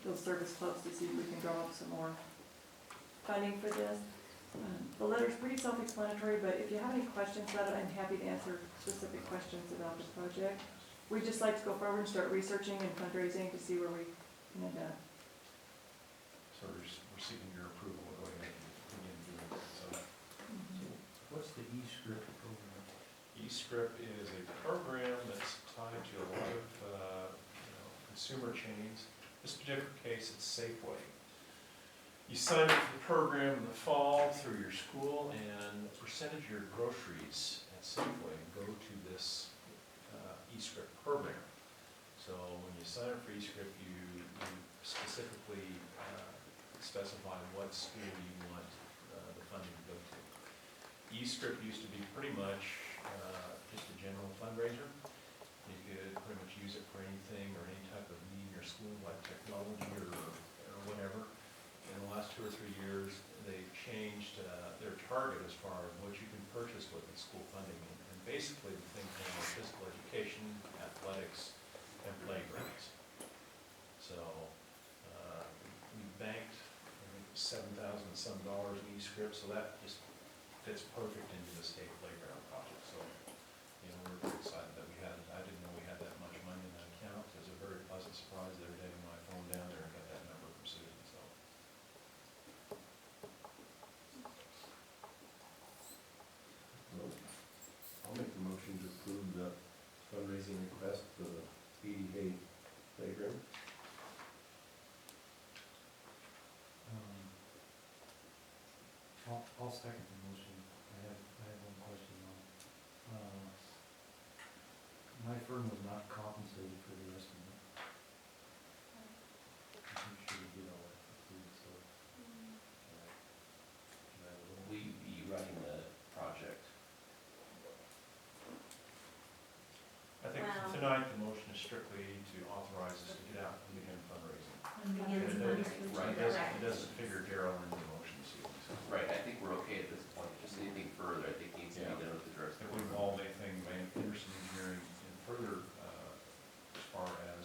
those service clubs, to see if we can draw up some more funding for this. The letter's pretty self-explanatory, but if you have any questions about it, I'm happy to answer specific questions about the project. We'd just like to go forward and start researching and fundraising to see where we can end up. So we're seeking your approval to go ahead and begin doing that. So What's the e-script program? eScript is a program that's tied to a lot of, consumer chains. In this particular case, it's Safeway. You sign up for the program in the fall through your school, and a percentage of your groceries at Safeway go to this eScript program. So when you sign up for eScript, you specifically specify what school you want the funding to go to. eScript used to be pretty much just a general fundraiser. You could pretty much use it for anything or any type of need in your school, like technology or whatever. In the last 2 or 3 years, they've changed their target as far as what you can purchase with the school funding. And basically, the thing now is physical education, athletics, and playgrounds. So we banked, I think, $7,000 and some in eScript, so that just fits perfect into the state playground project. So, we're very excited that we had it. I didn't know we had that much money in that account. It was a very pleasant surprise the other day when I phoned down there and got that number from Susan, so. I'll make the motion to approve the fundraising request for the Edie Hay playground. I'll second the motion. I have one question though. My firm was not compensated for the estimate. I'm sure we did all that approved, so. Will we be running the project? I think Wow. tonight, the motion is strictly to authorize us to get out and begin fundraising. And begins It fundraising. Right. doesn't figure Daryl into the motion this evening. So Right, I think we're okay at this point, just anything further, I think needs to be Yeah. done with the director. if we involve anything by Anderson Engineering in further, as far as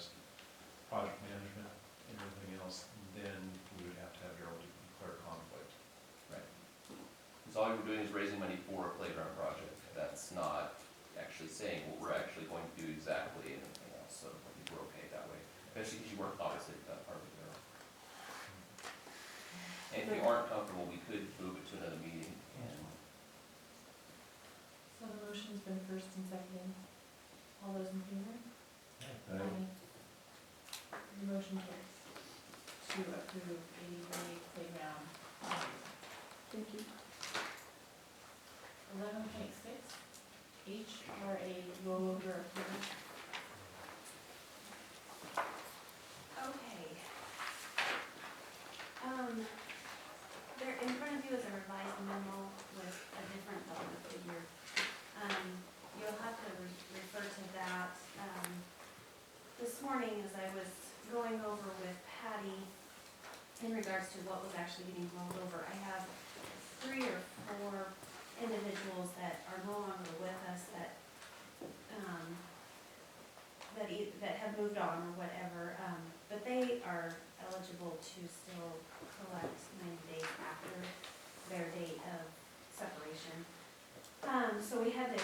project management and everything else, then we would have to have Daryl declare conflict. Because all we're doing is raising money for a playground project, that's not actually saying what we're actually going to do exactly and everything else, so I think we're okay that way. Especially because you weren't obviously that part of it there. And if you aren't comfortable, we could move it to another meeting and. So the motion's been first and seconded. All those in favor? The motion carries to approve a playground. Thank you. 11.6, HRA rollover approval. Okay. There in front of you is a revised memo with a different dollar figure. You'll have to refer to that. This morning, as I was going over with Patty in regards to what was actually getting rolled over, I have 3 or 4 individuals that are no longer with us that that have moved on or whatever, but they are eligible to still collect 90 days after their date of separation. So I had to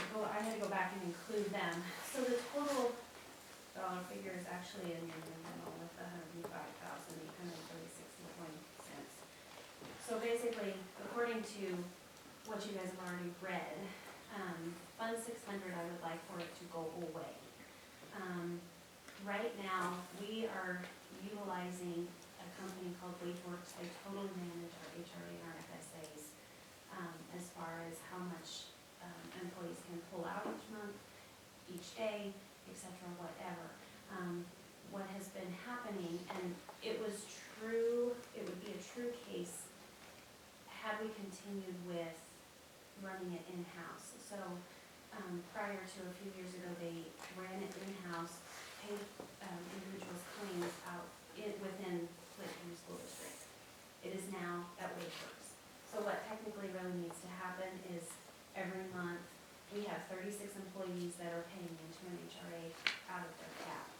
go back and include them. So the total dollar figure is actually in your memo with $105,836.20. So basically, according to what you guys have already read, Fund 600, I would like for it to go away. Right now, we are utilizing a company called WageWorks. They totally manage our HRA and our FSAs as far as how much employees can pull out each month, each day, et cetera, whatever. What has been happening, and it was true, it would be a true case had we continued with running it in-house. So, prior to a few years ago, they ran it in-house, paid, individuals' claims out within Lakeview School District. It is now at Wakeworks. So what technically really needs to happen is every month, we have 36 employees that are paying into an HRA out of their cap.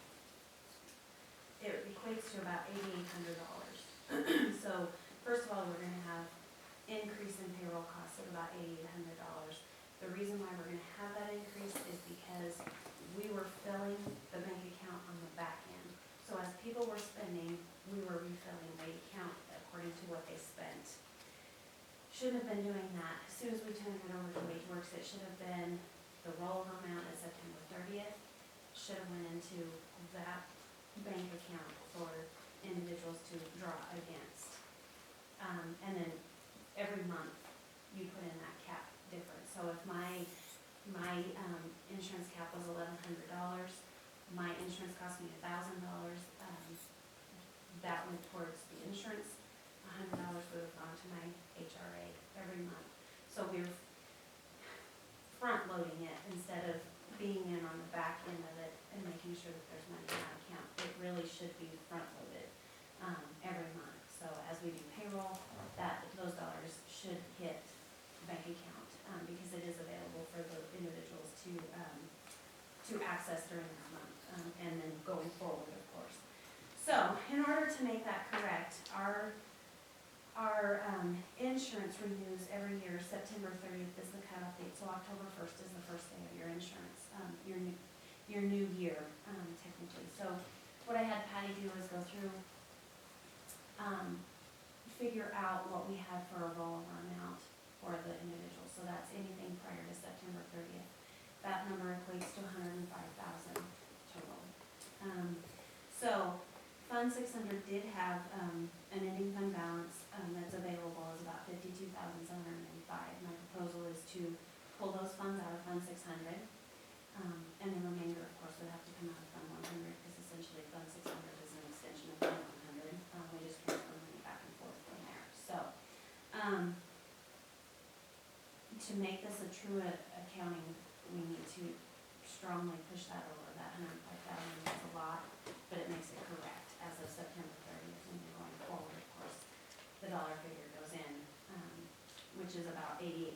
It equates to about $8,800. So first of all, we're gonna have increase in payroll costs of about $8,800. The reason why we're gonna have that increase is because we were filling the bank account on the back end. So as people were spending, we were refilling the account according to what they spent. Shouldn't have been doing that. As soon as we turned it over to WageWorks, it should have been the rollover amount at September 30th. Should have went into that bank account for individuals to draw against. And then every month you put in that cap difference. So if my insurance cap was $1,100, my insurance cost me $1,000, that went towards the insurance. $100 would have gone to my HRA every month. So we're front loading it instead of being in on the back end of it and making sure that there's money in that account. It really should be front loaded every month. So as we do payroll, those dollars should hit bank account because it is available for the individuals to access during that month and then going forward, of course. So in order to make that correct, our insurance renews every year. September 30th is the cutoff date, so October 1st is the first day of your insurance, your new year, technically. So what I had Patty do is go through, figure out what we had for a rollover amount for the individual. So that's anything prior to September 30th. That number equates to $105,000 total. So Fund 600 did have an ending fund balance that's available is about $52,795. My proposal is to pull those funds out of Fund 600, and the remainder, of course, would have to come out of Fund 100 because essentially Fund 600 is an extension of Fund 100. We just transfer money back and forth from there. So, to make this a true accounting, we need to strongly push that over. That $105,000 is a lot, but it makes it correct as of September 30th, and then going forward, of course, the dollar figure goes in, which is about $8,800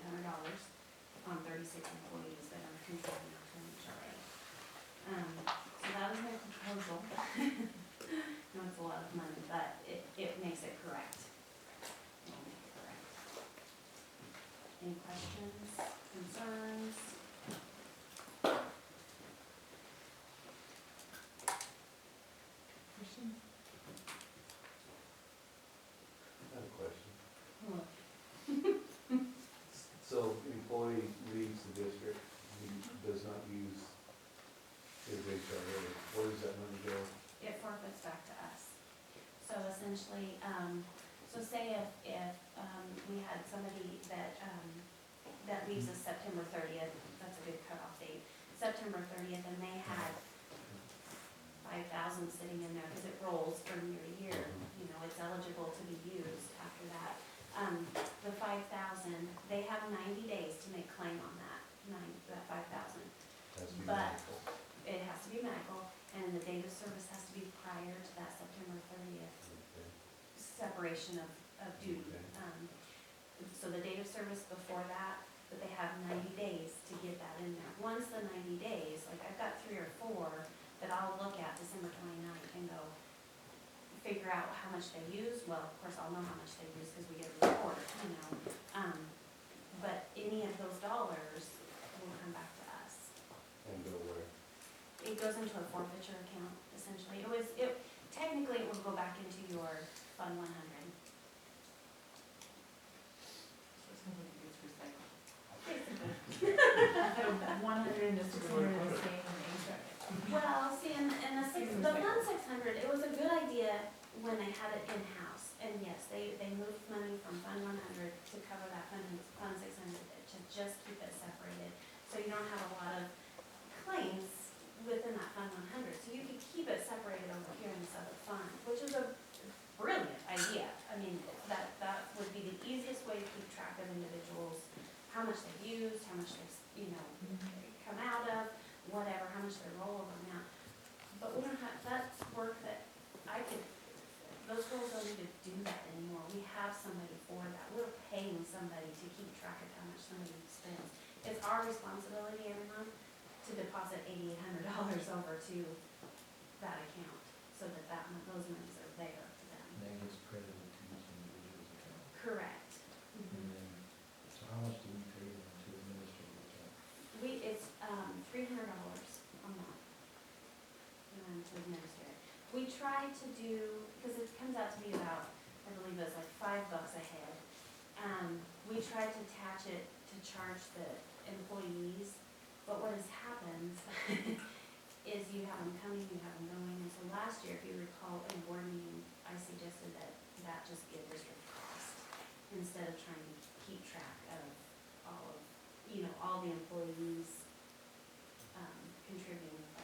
on 36 employees that are contributing to an HRA. So that was my proposal. I know it's a lot of money, but it makes it correct. It will make it correct. Any questions, concerns? Christian? I have a question. What? So employee leaves the district, he does not use his HRA, where does that money go? It forfeits back to us. So essentially, so say if we had somebody that leaves us September 30th, that's a good cutoff date, September 30th, and they had 5,000 sitting in there, because it rolls from year to year, you know, it's eligible to be used after that. The 5,000, they have 90 days to make claim on that 5,000. Has to be But- medical. It has to be medical, and the date of service has to be prior to that September 30th Okay. separation of duty. Okay. So the date of service before that, but they have 90 days to get that in there. Once the 90 days, like I've got 3 or 4 that I'll look at December 29th and go figure out how much they use. Well, of course, I'll know how much they use because we get a report, you know. But any of those dollars will come back to us. And go where? It goes into a forfeiture account, essentially. Technically, it will go back into your Fund 100. So it's something that gets recycled. 100 and the 600 is staying in the HRA. Well, see, the Fund 600, it was a good idea when they had it in-house. And yes, they moved money from Fund 100 to cover that Fund 600 to just keep it separated. So you don't have a lot of claims within that how much they've used, how much they've, come out of, whatever, how much their rollover amount. But we don't have, that's work that those girls don't need to do that anymore. We have somebody for that. We're paying somebody to keep track of how much somebody spends. It's our responsibility every month to deposit $8,800 over to that account, so that those monies are there for them. And that gets credited to each individual's account. Correct. And then, so how much do we pay them to administer the account? It's $300 a month to administer it. We try to do, because it comes out to be about, I believe it's like $5 a head. We try to attach it to charge the employees, but what has happened is you have them coming, you have them going, and so last year, if you recall, in a board meeting, I suggested that just be a district cost, instead of trying to keep track of all the employees, contributing $5.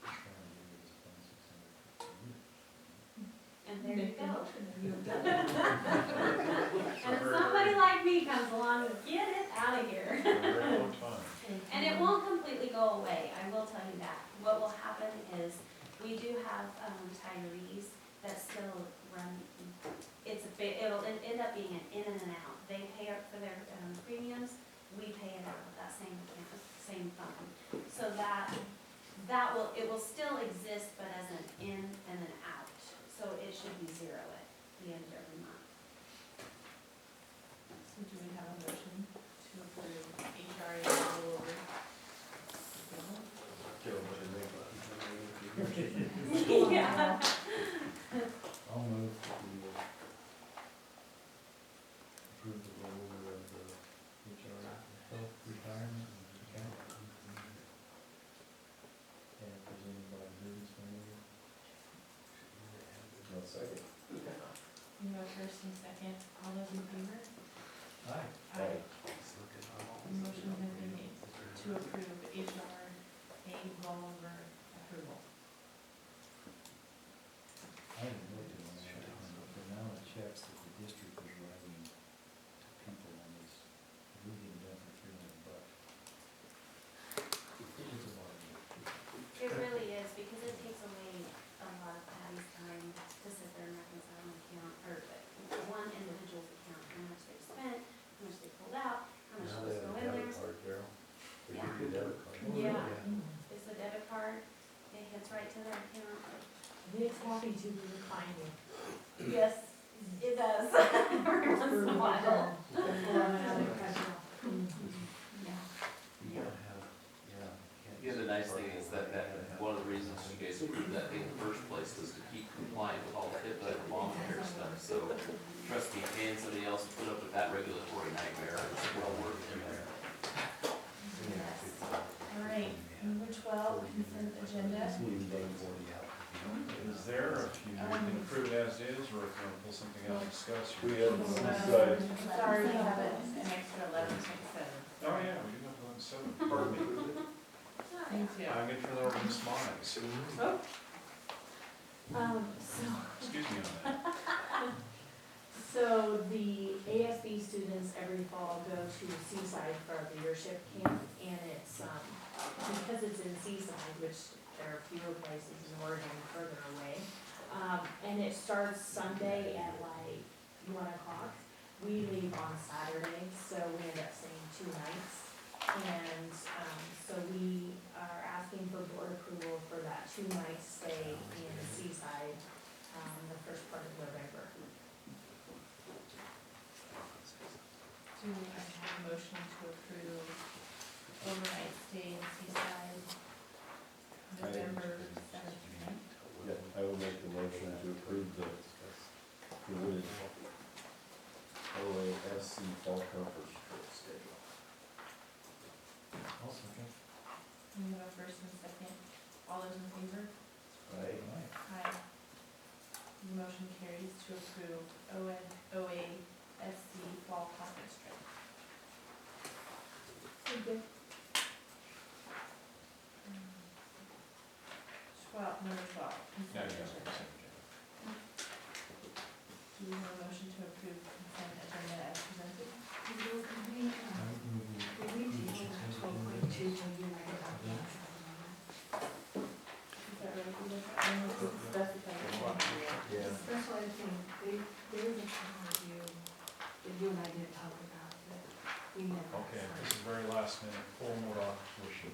Trying to give us $2,650. And there you go. You've done it. And somebody like me comes along and get it out of here. For a very long time. And it won't completely go away, I will tell you that. What will happen is, we do have retirees that still run, it'll end up being an in and an out. They pay up for their premiums, we pay it out of that same account, same fund. So it will still exist, but as an in and an out. So it should be zero at the end of every month. So do we have a motion to approve HRA rollover? Yeah. I'll move that we approve the rollover of the HR health retirement account. And presented by Ms. Mayor. One second. You have a first and second, all those in favor? Aye. Aye. Motion has been made to approve HRA rollover approval. I haven't looked at on that, but the amount of checks that the district is writing to people on this, we get done for $300. It's a bargain. It really is, because it takes away a lot of Patty's time to sit there and reconcile an account, or one individual's account, how much they spent, how much they pulled out, how much was go in there. Yeah, it's a debit card, it hits right to their account. It's happy to be reclining. Yes, it does, every once in a while. Yeah. The other nice thing is that one of the reasons you guys approved that thing in the first place was to keep compliant with all the HIPAA and Obamacare stuff. So trustee paying somebody else to put up with that regulatory nightmare, it's well worth it. Yes. All right, number 12, consent agenda. Is there, or if you can approve it as is, or if you want to pull something out and discuss? Sorry, we have an extra 11.7. Oh, yeah, we do have 11.7, pardon me. Thank you. I'm gonna turn it over to Ms. Mize. Excuse me on that. So the ASB students every fall go to Seaside for a leadership camp, and it's, because it's in Seaside, which there are fewer places in Oregon further away, and it starts Sunday at like 1 o'clock. We leave on Saturday, so we end up staying 2 nights. And, so we are asking for board approval for that 2-night stay in Seaside, the first part of November. Do I have a motion to approve overnight stay in Seaside, November 7th? Yeah, I will make the motion to approve the OASC fall conference trip schedule. I'll second. We have a first and second, all those in favor? Aye. Aye. The motion carries to approve OASC fall conference trip. Okay. 12, number 12, Yeah, consent yeah. agenda. Do we have a motion motion to approve consent agenda as presented? I move we approve the consent agenda. Is that right? You look- I don't know if it's specified. Yeah. Special ed thing, there was a time review that you and I didn't talk about, that we never. Okay, this is very last minute, full MODOC tuition.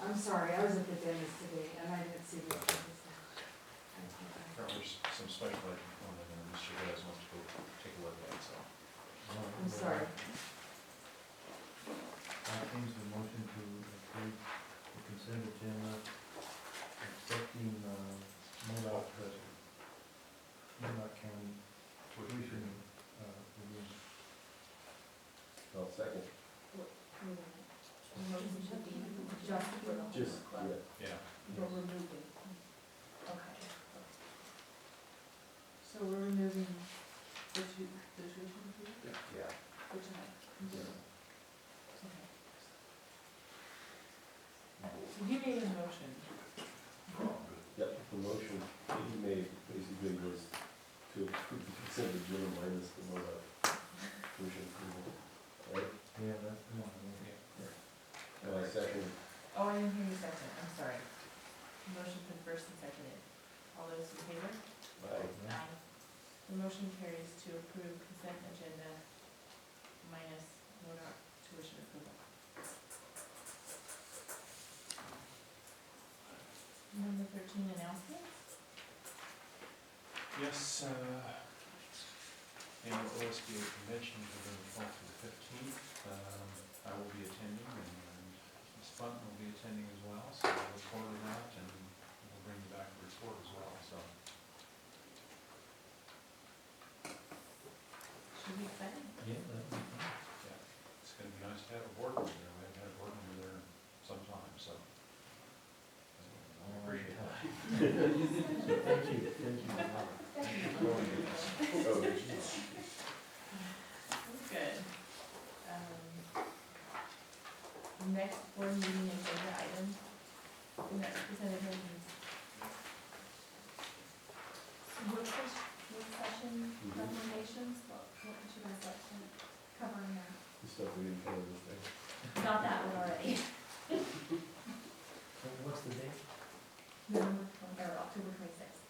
I'm sorry, I was at the dentist today and I didn't see this. I apologize. There's some special ed component in this, you guys want to go take a look at, so. I'm sorry. I change the motion to approve the consent agenda, accepting, MoDOT County tuition, review. I'll second. The motion should be just for the whole Just, club. yeah. Yeah. But removing. Okay. So we're removing the tuition fee? Yeah. Which I, okay. So he made a motion. Yep, the motion that he made basically was to approve the consent agenda minus the MoDOT tuition approval, right? Yeah, that's the one. And I second. Oh, I didn't hear you second, I'm sorry. Motion for the first and seconded. All those in favor? Aye. The motion carries to approve consent agenda minus MODOC tuition approval. Number 13, announcements. Yes, annual OSBA convention, November 12th to the 15th. I will be attending, and Ms. Bunt will be attending as well, so I look forward to that, and we'll bring you back a report as well, so. Should be exciting. Yeah, that'd be fine. Yeah, it's gonna be nice to have a board member there, we haven't had a board member there in some time, so. I appreciate that. Thank you, thank you. Oh, That's good. Next board meeting agenda item, next representative. Work session recommendations, what would you guys like to cover in that? the stuff we didn't cover this day. Got that one already. So what's the date? November 20 or October 26th.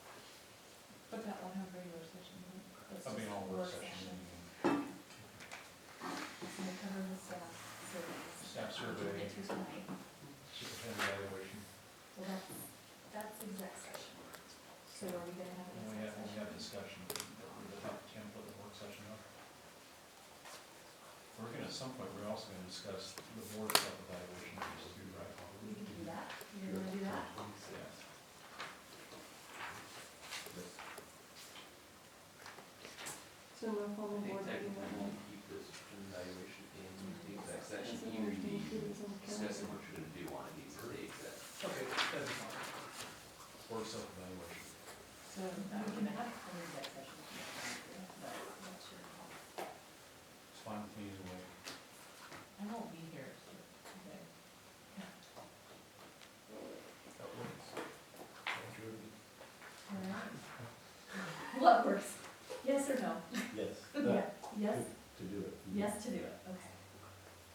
But that won't have regular session, right? That's I'll be just all work session. It's gonna cover the staff surveys. Staff Which survey. we'll get to tonight. Superintendent evaluation. Well, that's exec session. So are we gonna have an And exec we session? have discussion, the top template of work session up. We're gonna, at some point, we're also gonna discuss the board self-evaluation piece too, right? We can do that. You're gonna do that? Yeah. So no formal board meeting that night. Keep this evaluation in the exec That's session, what I either understand, be too, is on the discussing calendar. what you're gonna do on it, either the exec. Okay, that'd be fine. Board self-evaluation. So we can have an exec session. if you want to, But what's your call? It's fine with me either way. I won't be here, so, okay. That works. All right. What works? Yes or no? Yes. Yeah, yes, To do it. yes to do it, okay.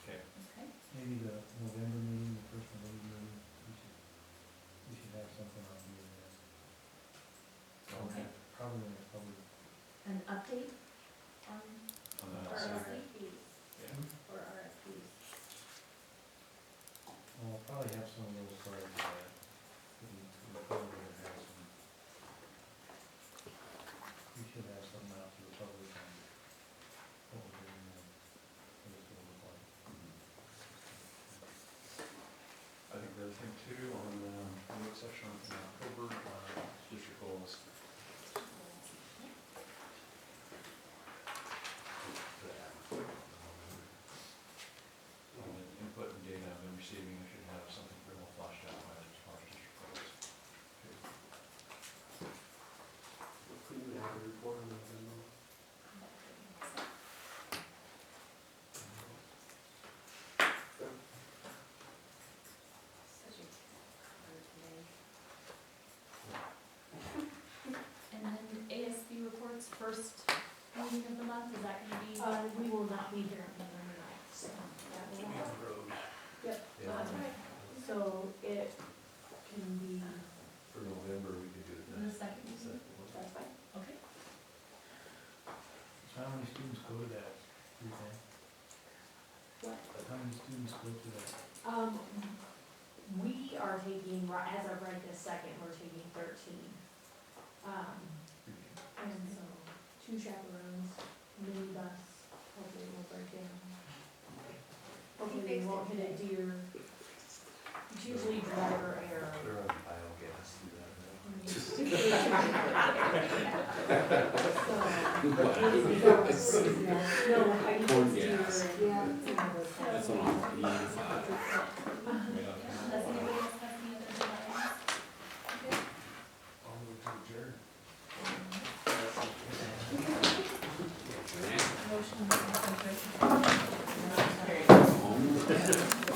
Okay. Okay. Maybe the November meeting, the first November meeting, we should have something on the, Okay. probably in a public. An update on On the RSVPs Yeah. or RFPs. Well, I'll probably have some of those cards, we probably have some. We should have something out to the public on what we're doing. meeting of the month, is that gonna be? We will not be here on November ninth, so that will happen. Yep, that's right. So it can be, For November, we could do it The next. second, Second one. that's fine. okay. So how many students go to that, do you think? What? How many students go to that? We are taking, as of right this second, we're taking 13. And so, 2 chaperones, minibus, hopefully we'll break down. Hopefully we won't hit a deer. It's usually driver error. They're on biogas, do that now. No, I use Corn deer. gas. Yeah. That's an awful E5. Does anybody else have any other deadlines? All the way to adjourn. Motion. Home.